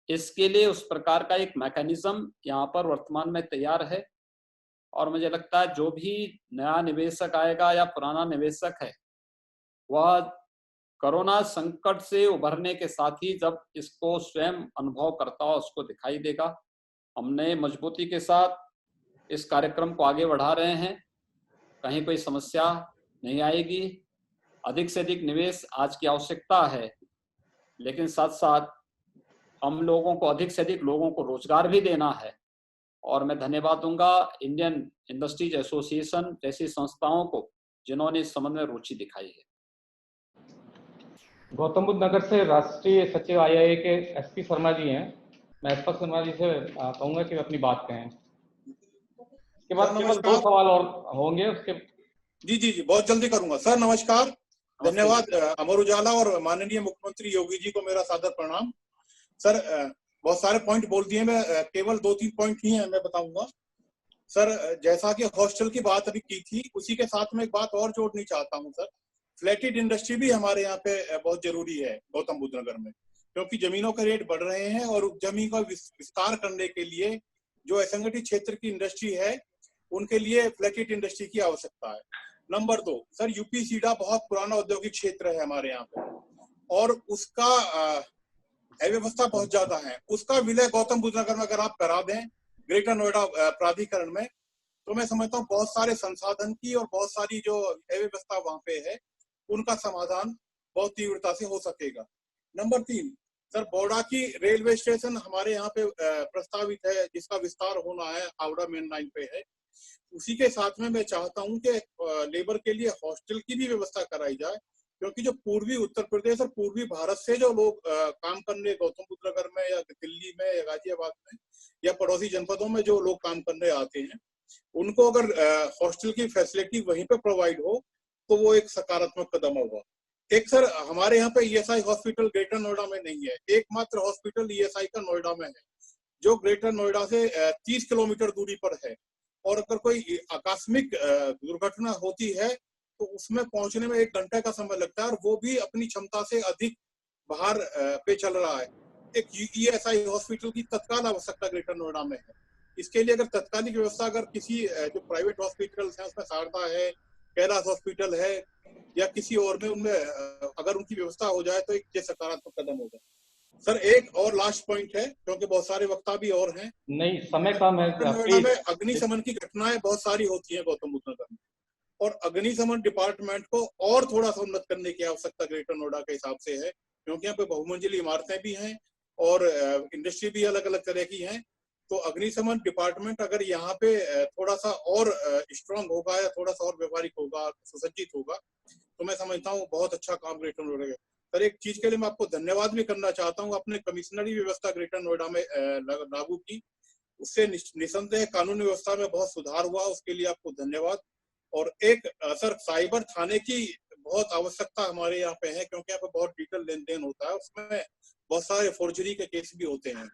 इसके लिए उस प्रकार का एक मैकेनिज्म यहाँ पर वर्तमान में तैयार है। और मुझे लगता है जो भी नया निवेशक आएगा या पुराना निवेशक है, वह कोरोना संकट से उभरने के साथ ही जब इसको स्वयं अनुभव करता हो उसको दिखाई देगा। हमने मजबूती के साथ इस कार्यक्रम को आगे बढ़ा रहे हैं, कहीं कोई समस्या नहीं आएगी। अधिक से अधिक निवेश आज की आवश्यकता है, लेकिन साथ साथ हम लोगों को अधिक से अधिक लोगों को रोजगार भी देना है। और मैं धन्यवाद दूंगा इंडियन इंडस्ट्रीज एसोसिएशन जैसी संस्थाओं को जिन्होंने इस संबंध में रुचि दिखाई है। गौतम बुद्ध नगर से राष्ट्रीय सचिव IIA के SP शर्मा जी हैं। मैं SP शर्मा जी से कहूंगा कि अपनी बात कहें। इसके बाद केवल 2 सवाल और होंगे उसके। जी बहुत जल्दी करूंगा सर। नमस्कार, धन्यवाद। अमर उजाला और माननीय मुख्यमंत्री योगी जी को मेरा सादर प्रणाम। सर बहुत सारे पॉइंट बोल दिए, मैं केवल 2-3 पॉइंट ही है मैं बताऊंगा। सर जैसा कि हॉस्टल की बात अभी की थी, उसी के साथ में एक बात और जोड़नी चाहता हूं सर। फ्लैटेड इंडस्ट्री भी हमारे यहाँ पे बहुत जरूरी है गौतम बुद्ध नगर में, क्योंकि जमीनों के रेट बढ़ रहे हैं और जमीन का विस्तार करने के लिए जो असंगठित क्षेत्र की इंडस्ट्री है उनके लिए फ्लैटेड इंडस्ट्री की आवश्यकता है। नंबर 2 सर, यूपी सीडा बहुत पुराना औद्योगिक क्षेत्र है हमारे यहाँ पे और उसका अव्यवस्था बहुत ज्यादा है। उसका विलय गौतम बुद्ध नगर में अगर आप करा दें ग्रेटर नोएडा प्राधिकरण में, तो मैं समझता हूँ बहुत सारे संसाधन की और बहुत सारी जो अव्यवस्था वहां पे है उनका समाधान बहुत तीव्रता से हो सकेगा। नंबर 3 सर, बौड़ा की रेलवे स्टेशन हमारे यहाँ पे प्रस्तावित है जिसका विस्तार होना है, हावड़ा मेन लाइन पे है। उसी के साथ में मैं चाहता हूँ कि लेबर के लिए हॉस्टल की भी व्यवस्था कराई जाए, क्योंकि जो पूर्वी उत्तर प्रदेश और पूर्वी भारत से जो लोग काम करने गौतम बुद्ध नगर में या दिल्ली में या गाजियाबाद में या पड़ोसी जनपदों में जो लोग काम करने आते हैं, उनको अगर हॉस्टल की फैसिलिटी वहीं पे प्रोवाइड हो तो वो एक सकारात्मक कदम होगा। एक सर, हमारे यहाँ पे ESI हॉस्पिटल ग्रेटर नोएडा में नहीं है। एकमात्र हॉस्पिटल ESI का नोएडा में है, जो ग्रेटर नोएडा से 30 किलोमीटर दूरी पर है। और अगर कोई आकस्मिक दुर्घटना होती है तो उसमें पहुंचने में 1 घंटे का समय लगता है और वो भी अपनी क्षमता से अधिक बाहर पे चल रहा है। एक ESI हॉस्पिटल की तत्काल आवश्यकता ग्रेटर नोएडा में है। इसके लिए अगर तत्कालिक व्यवस्था अगर किसी जो प्राइवेट हॉस्पिटल्स हैं उसमें शारदा है, कैलाश हॉस्पिटल है या किसी और में, उनमें अगर उनकी व्यवस्था हो जाए तो एक सकारात्मक कदम होगा। सर एक और लास्ट पॉइंट है, क्योंकि बहुत सारे वक्ता भी और हैं। नहीं, समय कम है। नोएडा में अग्निशमन की घटनाएं बहुत सारी होती हैं गौतम बुद्ध नगर में, और अग्निशमन डिपार्टमेंट को और थोड़ा सा उन्नत करने की आवश्यकता ग्रेटर नोएडा के हिसाब से है, क्योंकि यहाँ पे बहुमंजिली इमारतें भी हैं और इंडस्ट्री भी अलग अलग तरह की हैं। तो अग्निशमन डिपार्टमेंट अगर यहाँ पे थोड़ा सा और स्ट्रांग होगा या थोड़ा सा और व्यवहारिक होगा, सुसज्जित होगा, तो मैं समझता हूँ बहुत अच्छा काम ग्रेटर नोएडा का। सर एक चीज के लिए मैं आपको धन्यवाद भी करना चाहता हूँ, आपने कमिश्नरी व्यवस्था ग्रेटर नोएडा में लागू की, उससे निसंदेह कानून व्यवस्था में बहुत सुधार हुआ, उसके लिए आपको धन्यवाद। और एक सर साइबर थाने की बहुत आवश्यकता हमारे यहाँ पे है, क्योंकि यहाँ पे बहुत डिजिटल लेन देन होता है, उसमें बहुत सारे फोर्जरी के केस भी होते हैं।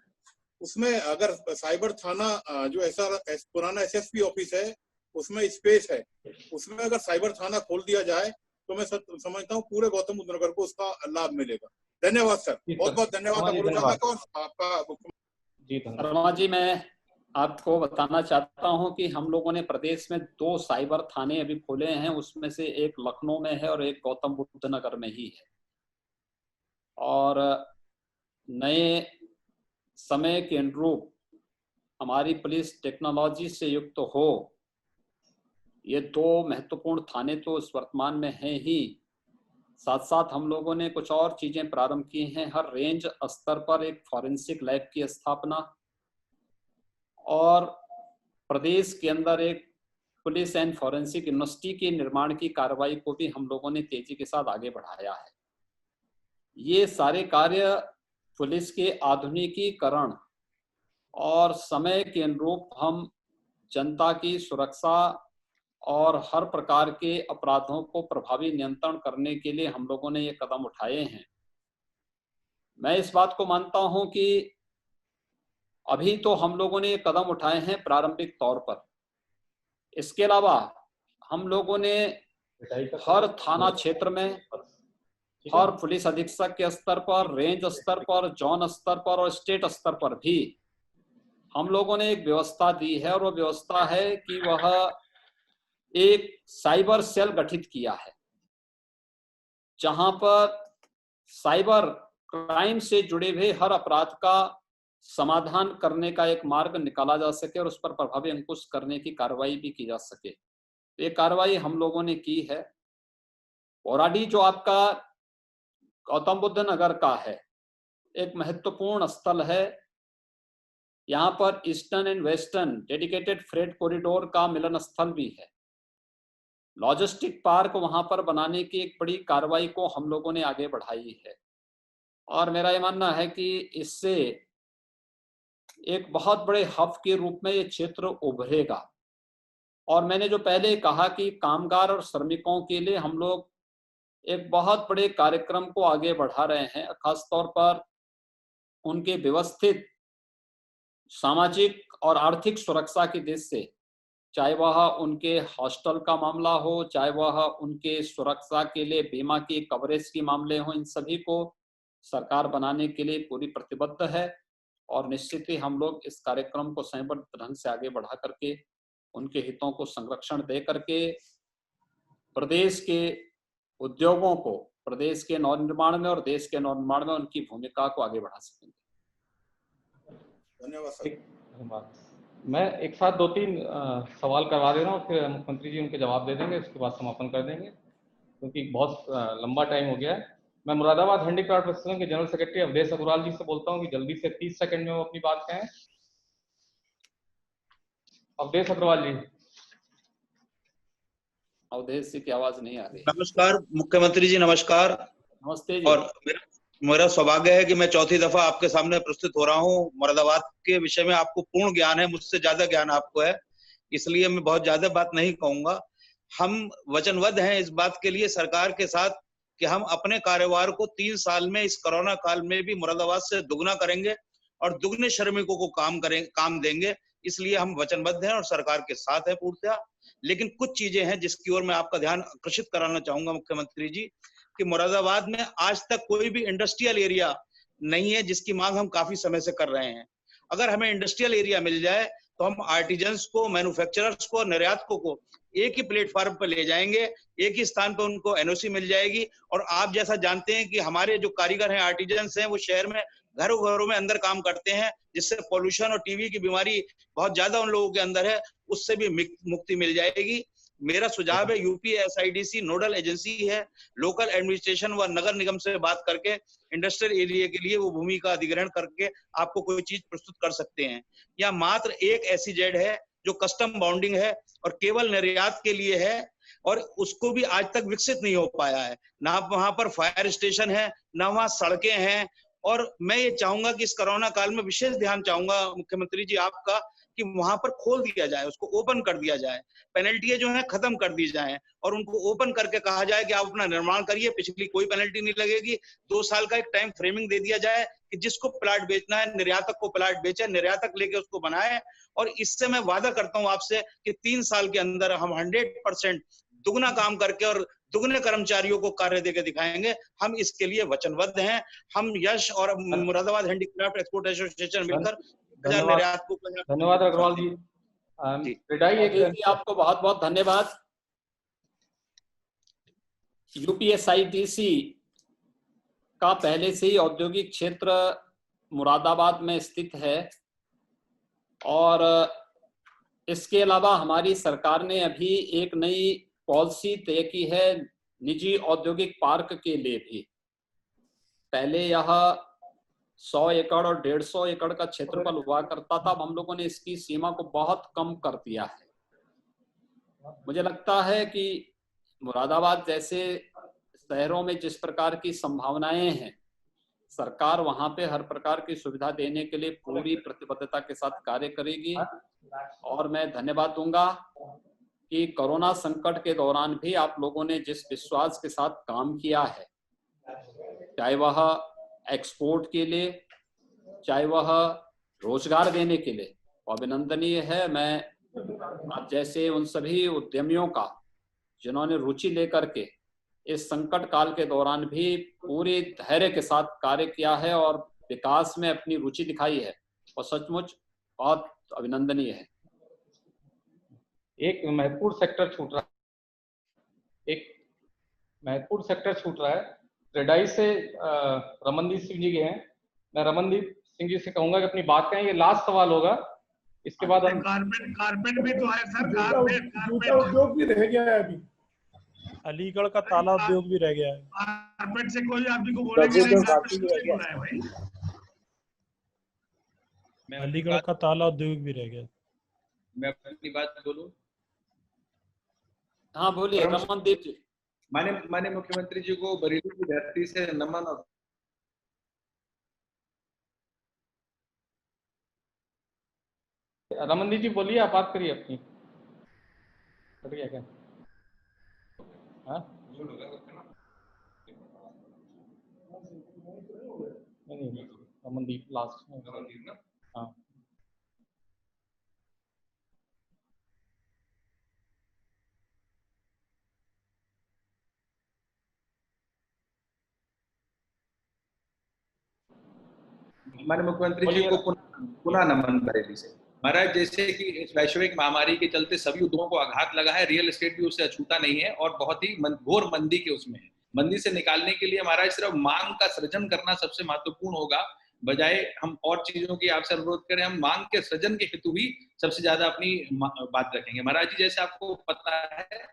उसमें अगर साइबर थाना जो ऐसा पुराना एसएसपी ऑफिस है उसमें स्पेस है, उसमें अगर साइबर थाना खोल दिया जाए तो मैं समझता हूँ पूरे गौतम बुद्ध नगर को उसका लाभ मिलेगा। धन्यवाद सर, बहुत बहुत धन्यवाद आपका। जी धन्यवाद जी। मैं आपको बताना चाहता हूं कि हम लोगों ने प्रदेश में 2 साइबर थाने अभी खोले हैं, उसमें से एक लखनऊ में है और एक गौतम बुद्ध नगर में ही है। और नए समय के अनुरूप हमारी पुलिस टेक्नोलॉजी से युक्त हो, ये 2 महत्वपूर्ण थाने तो इस वर्तमान में हैं ही, साथ साथ हम लोगों ने कुछ और चीजें प्रारंभ की हैं। हर रेंज स्तर पर एक फॉरेंसिक लैब की स्थापना और प्रदेश के अंदर एक पुलिस एंड फॉरेंसिक यूनिवर्सिटी के निर्माण की कार्रवाई को भी हम लोगों ने तेजी के साथ आगे बढ़ाया है। ये सारे कार्य पुलिस के आधुनिकीकरण और समय के अनुरूप हम जनता की सुरक्षा और हर प्रकार के अपराधों को प्रभावी नियंत्रण करने के लिए हम लोगों ने ये कदम उठाए हैं। मैं इस बात को मानता हूं कि अभी तो हम लोगों ने ये कदम उठाए हैं प्रारंभिक तौर पर। इसके अलावा हम लोगों ने हर थाना क्षेत्र में, हर पुलिस अधीक्षक के स्तर पर, रेंज स्तर पर, जोन स्तर पर और स्टेट स्तर पर भी हम लोगों ने एक व्यवस्था दी है, और वो व्यवस्था है कि वह एक साइबर सेल गठित किया है, जहां पर साइबर क्राइम से जुड़े हुए हर अपराध का समाधान करने का एक मार्ग निकाला जा सके और उस पर प्रभावी अंकुश करने की कार्रवाई भी की जा सके। ये कार्रवाई हम लोगों ने की है। औराडी जो आपका गौतम बुद्ध नगर का है, एक महत्वपूर्ण स्थल है। यहाँ पर eastern and western dedicated freight corridor का मिलन स्थल भी है। लॉजिस्टिक पार्क वहां पर बनाने की एक बड़ी कार्रवाई को हम लोगों ने आगे बढ़ाई है, और मेरा ये मानना है कि इससे एक बहुत बड़े हब के रूप में ये क्षेत्र उभरेगा। और मैंने जो पहले कहा कि कामगार और श्रमिकों के लिए हम लोग एक बहुत बड़े कार्यक्रम को आगे बढ़ा रहे हैं, खासतौर पर उनके व्यवस्थित सामाजिक और आर्थिक सुरक्षा की दृष्टि से, चाहे वह उनके हॉस्टल का मामला हो, चाहे वह उनके सुरक्षा के लिए बीमा की कवरेज के मामले हो, इन सभी को सरकार बनाने के लिए पूरी प्रतिबद्ध है। और निश्चित ही हम लोग इस कार्यक्रम को संयमबद्ध ढंग से आगे बढ़ा करके उनके हितों को संरक्षण दे करके प्रदेश के उद्योगों को प्रदेश के नवनिर्माण में और देश के नवनिर्माण में उनकी भूमिका को आगे बढ़ा सकेंगे। धन्यवाद सर। धन्यवाद। मैं एक साथ 2-3 सवाल करवा दे रहा हूँ, फिर मुख्यमंत्री जी उनके जवाब दे देंगे, उसके बाद समापन कर देंगे क्योंकि बहुत लंबा टाइम हो गया है। मैं मुरादाबाद हैंडीक्राफ्ट एसोसिएशन के जनरल सेक्रेटरी अवधेश अग्रवाल जी से बोलता हूँ कि जल्दी से 30 सेकंड में वो अपनी बात कहें। अवधेश अग्रवाल जी। अवधेश जी की आवाज नहीं आ रही। नमस्कार मुख्यमंत्री जी, नमस्कार। नमस्ते जी। और मेरा सौभाग्य है कि मैं चौथी दफा आपके सामने प्रस्तुत हो रहा हूँ। मुरादाबाद के विषय में आपको पूर्ण ज्ञान है, मुझसे ज्यादा ज्ञान आपको है, इसलिए मैं बहुत ज्यादा बात नहीं कहूंगा। हम वचनबद्ध हैं इस बात के लिए सरकार के साथ कि हम अपने कारोबार को 3 साल में इस कोरोना काल में भी मुरादाबाद से दुगना करेंगे और दुगने श्रमिकों को काम देंगे। इसलिए हम वचनबद्ध हैं और सरकार के साथ है पूर्णतः। लेकिन कुछ चीजें हैं जिसकी ओर मैं आपका ध्यान आकर्षित कराना चाहूंगा मुख्यमंत्री जी, कि मुरादाबाद में आज तक कोई भी इंडस्ट्रियल एरिया नहीं है जिसकी मांग हम काफी समय से कर रहे हैं। अगर हमें इंडस्ट्रियल एरिया मिल जाए तो हम आर्टिजन्स को, मैन्युफैक्चरर्स को, निर्यातकों को एक ही प्लेटफॉर्म पर ले जाएंगे, एक ही स्थान पर उनको एनओसी मिल जाएगी। और आप जैसा जानते हैं कि हमारे जो कारीगर हैं, आर्टिजन्स हैं, वो शहर में घरों घरों में अंदर काम करते हैं, जिससे पोल्यूशन और टीबी की बीमारी बहुत ज्यादा उन लोगों के अंदर है, उससे भी मुक्ति मिल जाएगी। मेरा सुझाव है यूपीएसआईडीसी नोडल एजेंसी है, लोकल एडमिनिस्ट्रेशन व नगर निगम से बात करके इंडस्ट्रियल एरिया के लिए वो भूमि का अधिग्रहण करके आपको कोई चीज प्रस्तुत कर सकते हैं। या मात्र एक SEZ है जो कस्टम बाउंडिंग है और केवल निर्यात के लिए है, और उसको भी आज तक विकसित नहीं हो पाया है। ना वहां पर फायर स्टेशन है, ना वहां सड़कें हैं। और मैं ये चाहूंगा कि इस कोरोना काल में विशेष ध्यान चाहूंगा मुख्यमंत्री जी आपका, कि वहां पर खोल दिया जाए, उसको ओपन कर दिया जाए, पेनल्टी जो है खत्म कर दी जाए और उनको ओपन करके कहा जाए कि आप अपना निर्माण करिए, पिछली कोई पेनल्टी नहीं लगेगी। 2 साल का एक टाइम फ्रेमिंग दे दिया जाए कि जिसको प्लाट बेचना है निर्यातक को प्लाट बेचे, निर्यातक लेके उसको बनाए। और इससे मैं वादा करता हूं आपसे कि 3 साल के अंदर हम 100% दुगना काम करके और दुगने कर्मचारियों को कार्य देकर दिखाएंगे। हम इसके लिए वचनबद्ध हैं। हम यश और मुरादाबाद हैंडीक्राफ्ट एक्सपोर्ट एसोसिएशन मिलकर निर्यात को। धन्यवाद अग्रवाल जी। आपको बहुत बहुत धन्यवाद। यूपीएसआईडीसी का पहले से ही औद्योगिक क्षेत्र मुरादाबाद में स्थित है और इसके अलावा हमारी सरकार ने अभी एक नई पॉलिसी तय की है निजी औद्योगिक पार्क के लिए भी। पहले यह 100 एकड़ और 150 एकड़ का क्षेत्रफल हुआ करता था, अब हम लोगों ने इसकी सीमा को बहुत कम कर दिया है। मुझे लगता है कि मुरादाबाद जैसे शहरों में जिस प्रकार की संभावनाएं हैं, सरकार वहां पे हर प्रकार की सुविधा देने के लिए पूरी प्रतिबद्धता के साथ कार्य करेगी। और मैं धन्यवाद दूंगा कि कोरोना संकट के दौरान भी आप लोगों ने जिस विश्वास के साथ काम किया है, चाहे वह एक्सपोर्ट के लिए, चाहे वह रोजगार देने के लिए, अभिनंदनीय है। मैं आप जैसे उन सभी उद्यमियों का जिन्होंने रुचि लेकर के इस संकट काल के दौरान भी पूरे धैर्य के साथ कार्य किया है और विकास में अपनी रुचि दिखाई है, और सचमुच बहुत अभिनंदनीय है। एक महत्वपूर्ण सेक्टर छूट रहा है। रेडाई से रमनदीप सिंह जी हैं। मैं रमनदीप सिंह जी से कहूंगा कि अपनी बात कहें, ये लास्ट सवाल होगा, इसके बाद हम कारपेट भी तो है सर, कारपेट उद्योग भी रह गया है, अभी अलीगढ़ का ताला उद्योग भी रह गया है। कारपेट से कोई आदमी को बोलेंगे नहीं, कारपेट नहीं है भाई। अलीगढ़ का ताला उद्योग भी रह गया। मैं अपनी बात बोलूं? हाँ बोलिए रमनदीप जी। माने मुख्यमंत्री जी को बरेली की धरती से नमन। और रमनदीप जी बोलिए, आप बात करिए अपनी। क्या नहीं, रमनदीप लास्ट में। हाँ हमारे मुख्यमंत्री जी को पुनः नमन बरेली से। महाराज, जैसे कि इस वैश्विक महामारी के चलते सभी उद्योगों को आघात लगा है, रियल एस्टेट भी उससे अछूता नहीं है और बहुत ही घोर मंदी के उसमें है। मंदी से निकालने के लिए महाराज सिर्फ मांग का सृजन करना सबसे महत्वपूर्ण होगा, बजाय हम और चीजों की आपसे अनुरोध करें, हम मांग के सृजन के हेतु ही सबसे ज्यादा अपनी बात रखेंगे। महाराज जी, जैसे आपको पता है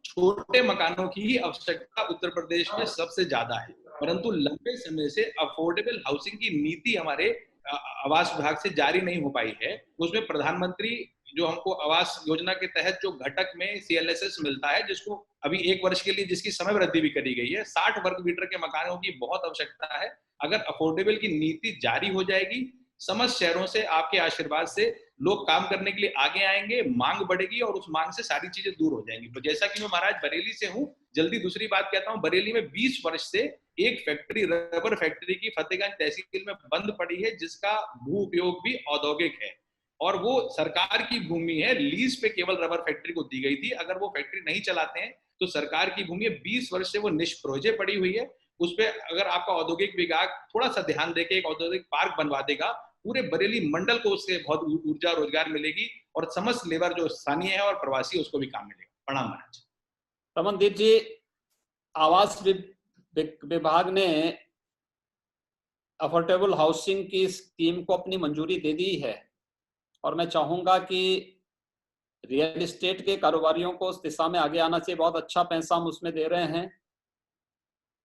छोटे मकानों की ही आवश्यकता उत्तर प्रदेश में सबसे ज्यादा है, परंतु लंबे समय से अफोर्डेबल हाउसिंग की नीति हमारे आवास विभाग से जारी नहीं हो पाई है। उसमें प्रधानमंत्री जो हमको आवास योजना के तहत जो घटक में CLSS मिलता है, जिसको अभी 1 वर्ष के लिए जिसकी समय वृद्धि भी करी गई है, 60 वर्ग मीटर के मकानों की बहुत आवश्यकता है। अगर अफोर्डेबल की नीति जारी हो जाएगी, समस्त शहरों से आपके आशीर्वाद से लोग काम करने के लिए आगे आएंगे, मांग बढ़ेगी और उस मांग से सारी चीजें दूर हो जाएंगी। तो जैसा कि मैं महाराज बरेली से हूँ, जल्दी दूसरी बात कहता हूँ, बरेली में 20 वर्ष से एक फैक्ट्री, रबर फैक्ट्री की फतेहगंज तहसील में बंद पड़ी है, जिसका भू उपयोग भी औद्योगिक है और वो सरकार की भूमि है, लीज पे केवल रबर फैक्ट्री को दी गई थी। अगर वो फैक्ट्री नहीं चलाते हैं तो सरकार की भूमि 20 वर्ष से वो निष्प्रयोज्य पड़ी हुई है। उस पर अगर आपका औद्योगिक विभाग थोड़ा सा ध्यान देके एक औद्योगिक पार्क बनवा देगा, पूरे बरेली मंडल को उससे बहुत ऊर्जा रोजगार मिलेगी और समस्त लेबर जो स्थानीय है और प्रवासी उसको भी काम मिलेगा। प्रणाम महाराज। रमनदीप जी, आवास विभाग ने अफोर्डेबल हाउसिंग की स्कीम को अपनी मंजूरी दे दी है और मैं चाहूँगा कि रियल एस्टेट के कारोबारियों को उस दिशा में आगे आना चाहिए। बहुत अच्छा पैसा हम उसमें दे रहे हैं।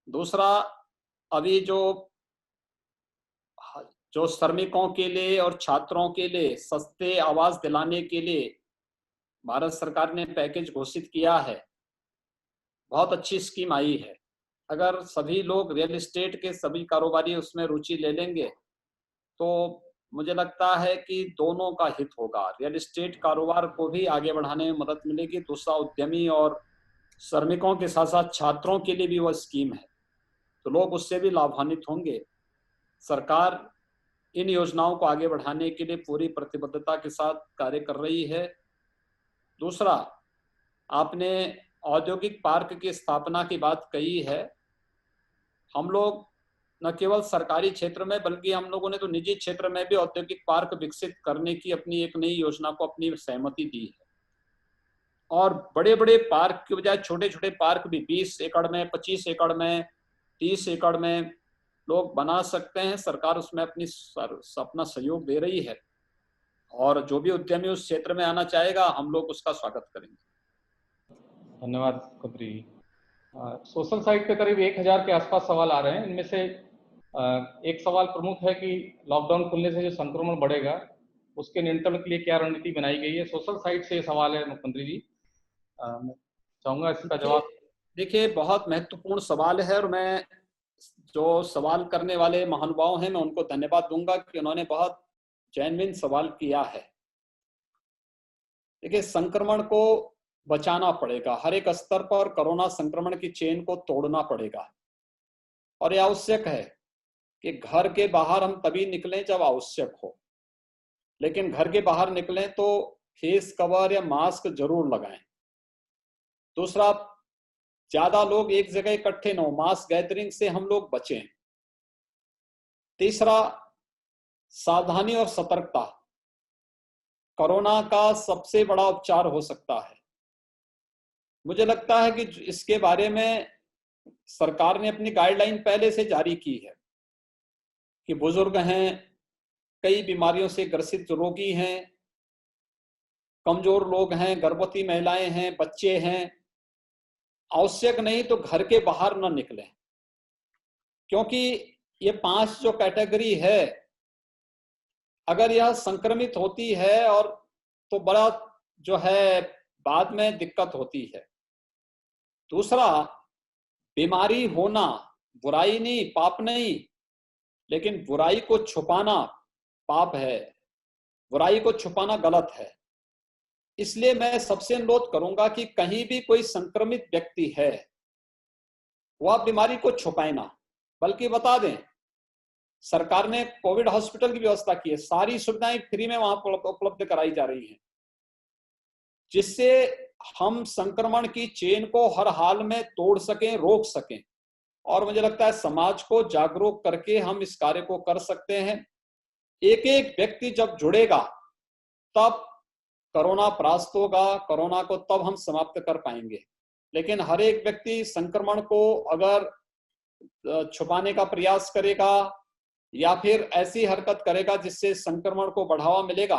दूसरा, अभी जो श्रमिकों के लिए और छात्रों के लिए सस्ते आवास दिलाने के लिए भारत सरकार ने पैकेज घोषित किया है, बहुत अच्छी स्कीम आई है। अगर सभी लोग रियल एस्टेट के सभी कारोबारी उसमें रुचि ले लेंगे तो मुझे लगता है कि दोनों का हित होगा। रियल एस्टेट कारोबार को भी आगे बढ़ाने में मदद मिलेगी, दूसरा उद्यमी और श्रमिकों के साथ साथ छात्रों के लिए भी वह स्कीम है, तो लोग उससे भी लाभान्वित होंगे। सरकार इन योजनाओं को आगे बढ़ाने के लिए पूरी प्रतिबद्धता के साथ कार्य कर रही है। दूसरा, आपने औद्योगिक पार्क की स्थापना की बात कही है। हम लोग न केवल सरकारी क्षेत्र में बल्कि हम लोगों ने तो निजी क्षेत्र में भी औद्योगिक पार्क विकसित करने की अपनी एक नई योजना को अपनी सहमति दी है और बड़े बड़े पार्क के बजाय छोटे छोटे पार्क भी 20 एकड़ में, 25 एकड़ में, 30 एकड़ में लोग बना सकते हैं। सरकार उसमें अपना सहयोग दे रही है और जो भी उद्यमी उस क्षेत्र में आना चाहेगा हम लोग उसका स्वागत करेंगे। धन्यवाद मुख्यमंत्री जी। सोशल साइट पे करीब 1000 के आसपास सवाल आ रहे हैं। इनमें से एक सवाल प्रमुख है कि लॉकडाउन खुलने से जो संक्रमण बढ़ेगा उसके नियंत्रण के लिए क्या रणनीति बनाई गई है। सोशल साइट से ये सवाल है मुख्यमंत्री जी, मैं चाहूंगा इसका जवाब। देखिए, बहुत महत्वपूर्ण सवाल है और मैं जो सवाल करने वाले महानुभाव हैं मैं उनको धन्यवाद दूंगा कि उन्होंने बहुत जेन्युइन सवाल किया है। देखिए, संक्रमण को बचाना पड़ेगा, हर एक स्तर पर कोरोना संक्रमण की चेन को तोड़ना पड़ेगा और यह आवश्यक है कि घर के बाहर हम तभी निकलें जब आवश्यक हो, लेकिन घर के बाहर निकलें तो फेस कवर या मास्क जरूर लगाएं। दूसरा, ज्यादा लोग एक जगह इकट्ठे न हो, मास गैदरिंग से हम लोग बचें। तीसरा, सावधानी और सतर्कता कोरोना का सबसे बड़ा उपचार हो सकता है। मुझे लगता है कि इसके बारे में सरकार ने अपनी गाइडलाइन पहले से जारी की है कि बुजुर्ग हैं, कई बीमारियों से ग्रसित रोगी हैं, कमजोर लोग हैं, गर्भवती महिलाएं हैं, बच्चे हैं, आवश्यक नहीं तो घर के बाहर न निकलें, क्योंकि ये 5 जो कैटेगरी है अगर यह संक्रमित होती है और तो बड़ा जो है बाद में दिक्कत होती है। दूसरा, बीमारी होना बुराई नहीं, पाप नहीं, लेकिन बुराई को छुपाना पाप है, बुराई को छुपाना गलत है। इसलिए मैं सबसे अनुरोध करूंगा कि कहीं भी कोई संक्रमित व्यक्ति है वह बीमारी को छुपाए ना, बल्कि बता दें। सरकार ने कोविड हॉस्पिटल की व्यवस्था की है, सारी सुविधाएं फ्री में वहां उपलब्ध कराई जा रही हैं, जिससे हम संक्रमण की चेन को हर हाल में तोड़ सकें, रोक सकें। और मुझे लगता है समाज को जागरूक करके हम इस कार्य को कर सकते हैं। एक एक व्यक्ति जब जुड़ेगा तब कोरोना परास्त होगा, कोरोना को तब हम समाप्त कर पाएंगे। लेकिन हर एक व्यक्ति संक्रमण को अगर छुपाने का प्रयास करेगा या फिर ऐसी हरकत करेगा जिससे संक्रमण को बढ़ावा मिलेगा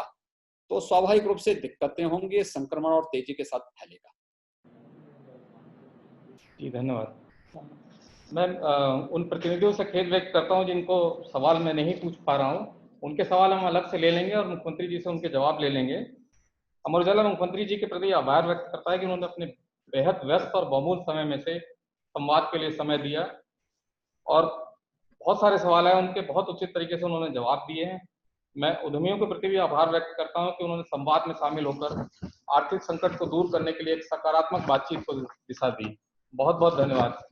तो स्वाभाविक रूप से दिक्कतें होंगी, संक्रमण और तेजी के साथ फैलेगा। जी धन्यवाद। मैं उन प्रतिनिधियों से खेद व्यक्त करता हूं जिनको सवाल मैं नहीं पूछ पा रहा हूं, उनके सवाल हम अलग से ले लेंगे और मुख्यमंत्री जी से उनके जवाब ले लेंगे। अमर उजाला मुख्यमंत्री जी के प्रति आभार व्यक्त करता है कि उन्होंने अपने बेहद व्यस्त और बहुमूल्य समय में से संवाद के लिए समय दिया और बहुत सारे सवाल हैं उनके बहुत उचित तरीके से उन्होंने जवाब दिए हैं। मैं उद्यमियों के प्रति भी आभार व्यक्त करता हूं कि उन्होंने संवाद में शामिल होकर आर्थिक संकट को दूर करने के लिए एक सकारात्मक बातचीत को दिशा दी। बहुत बहुत धन्यवाद।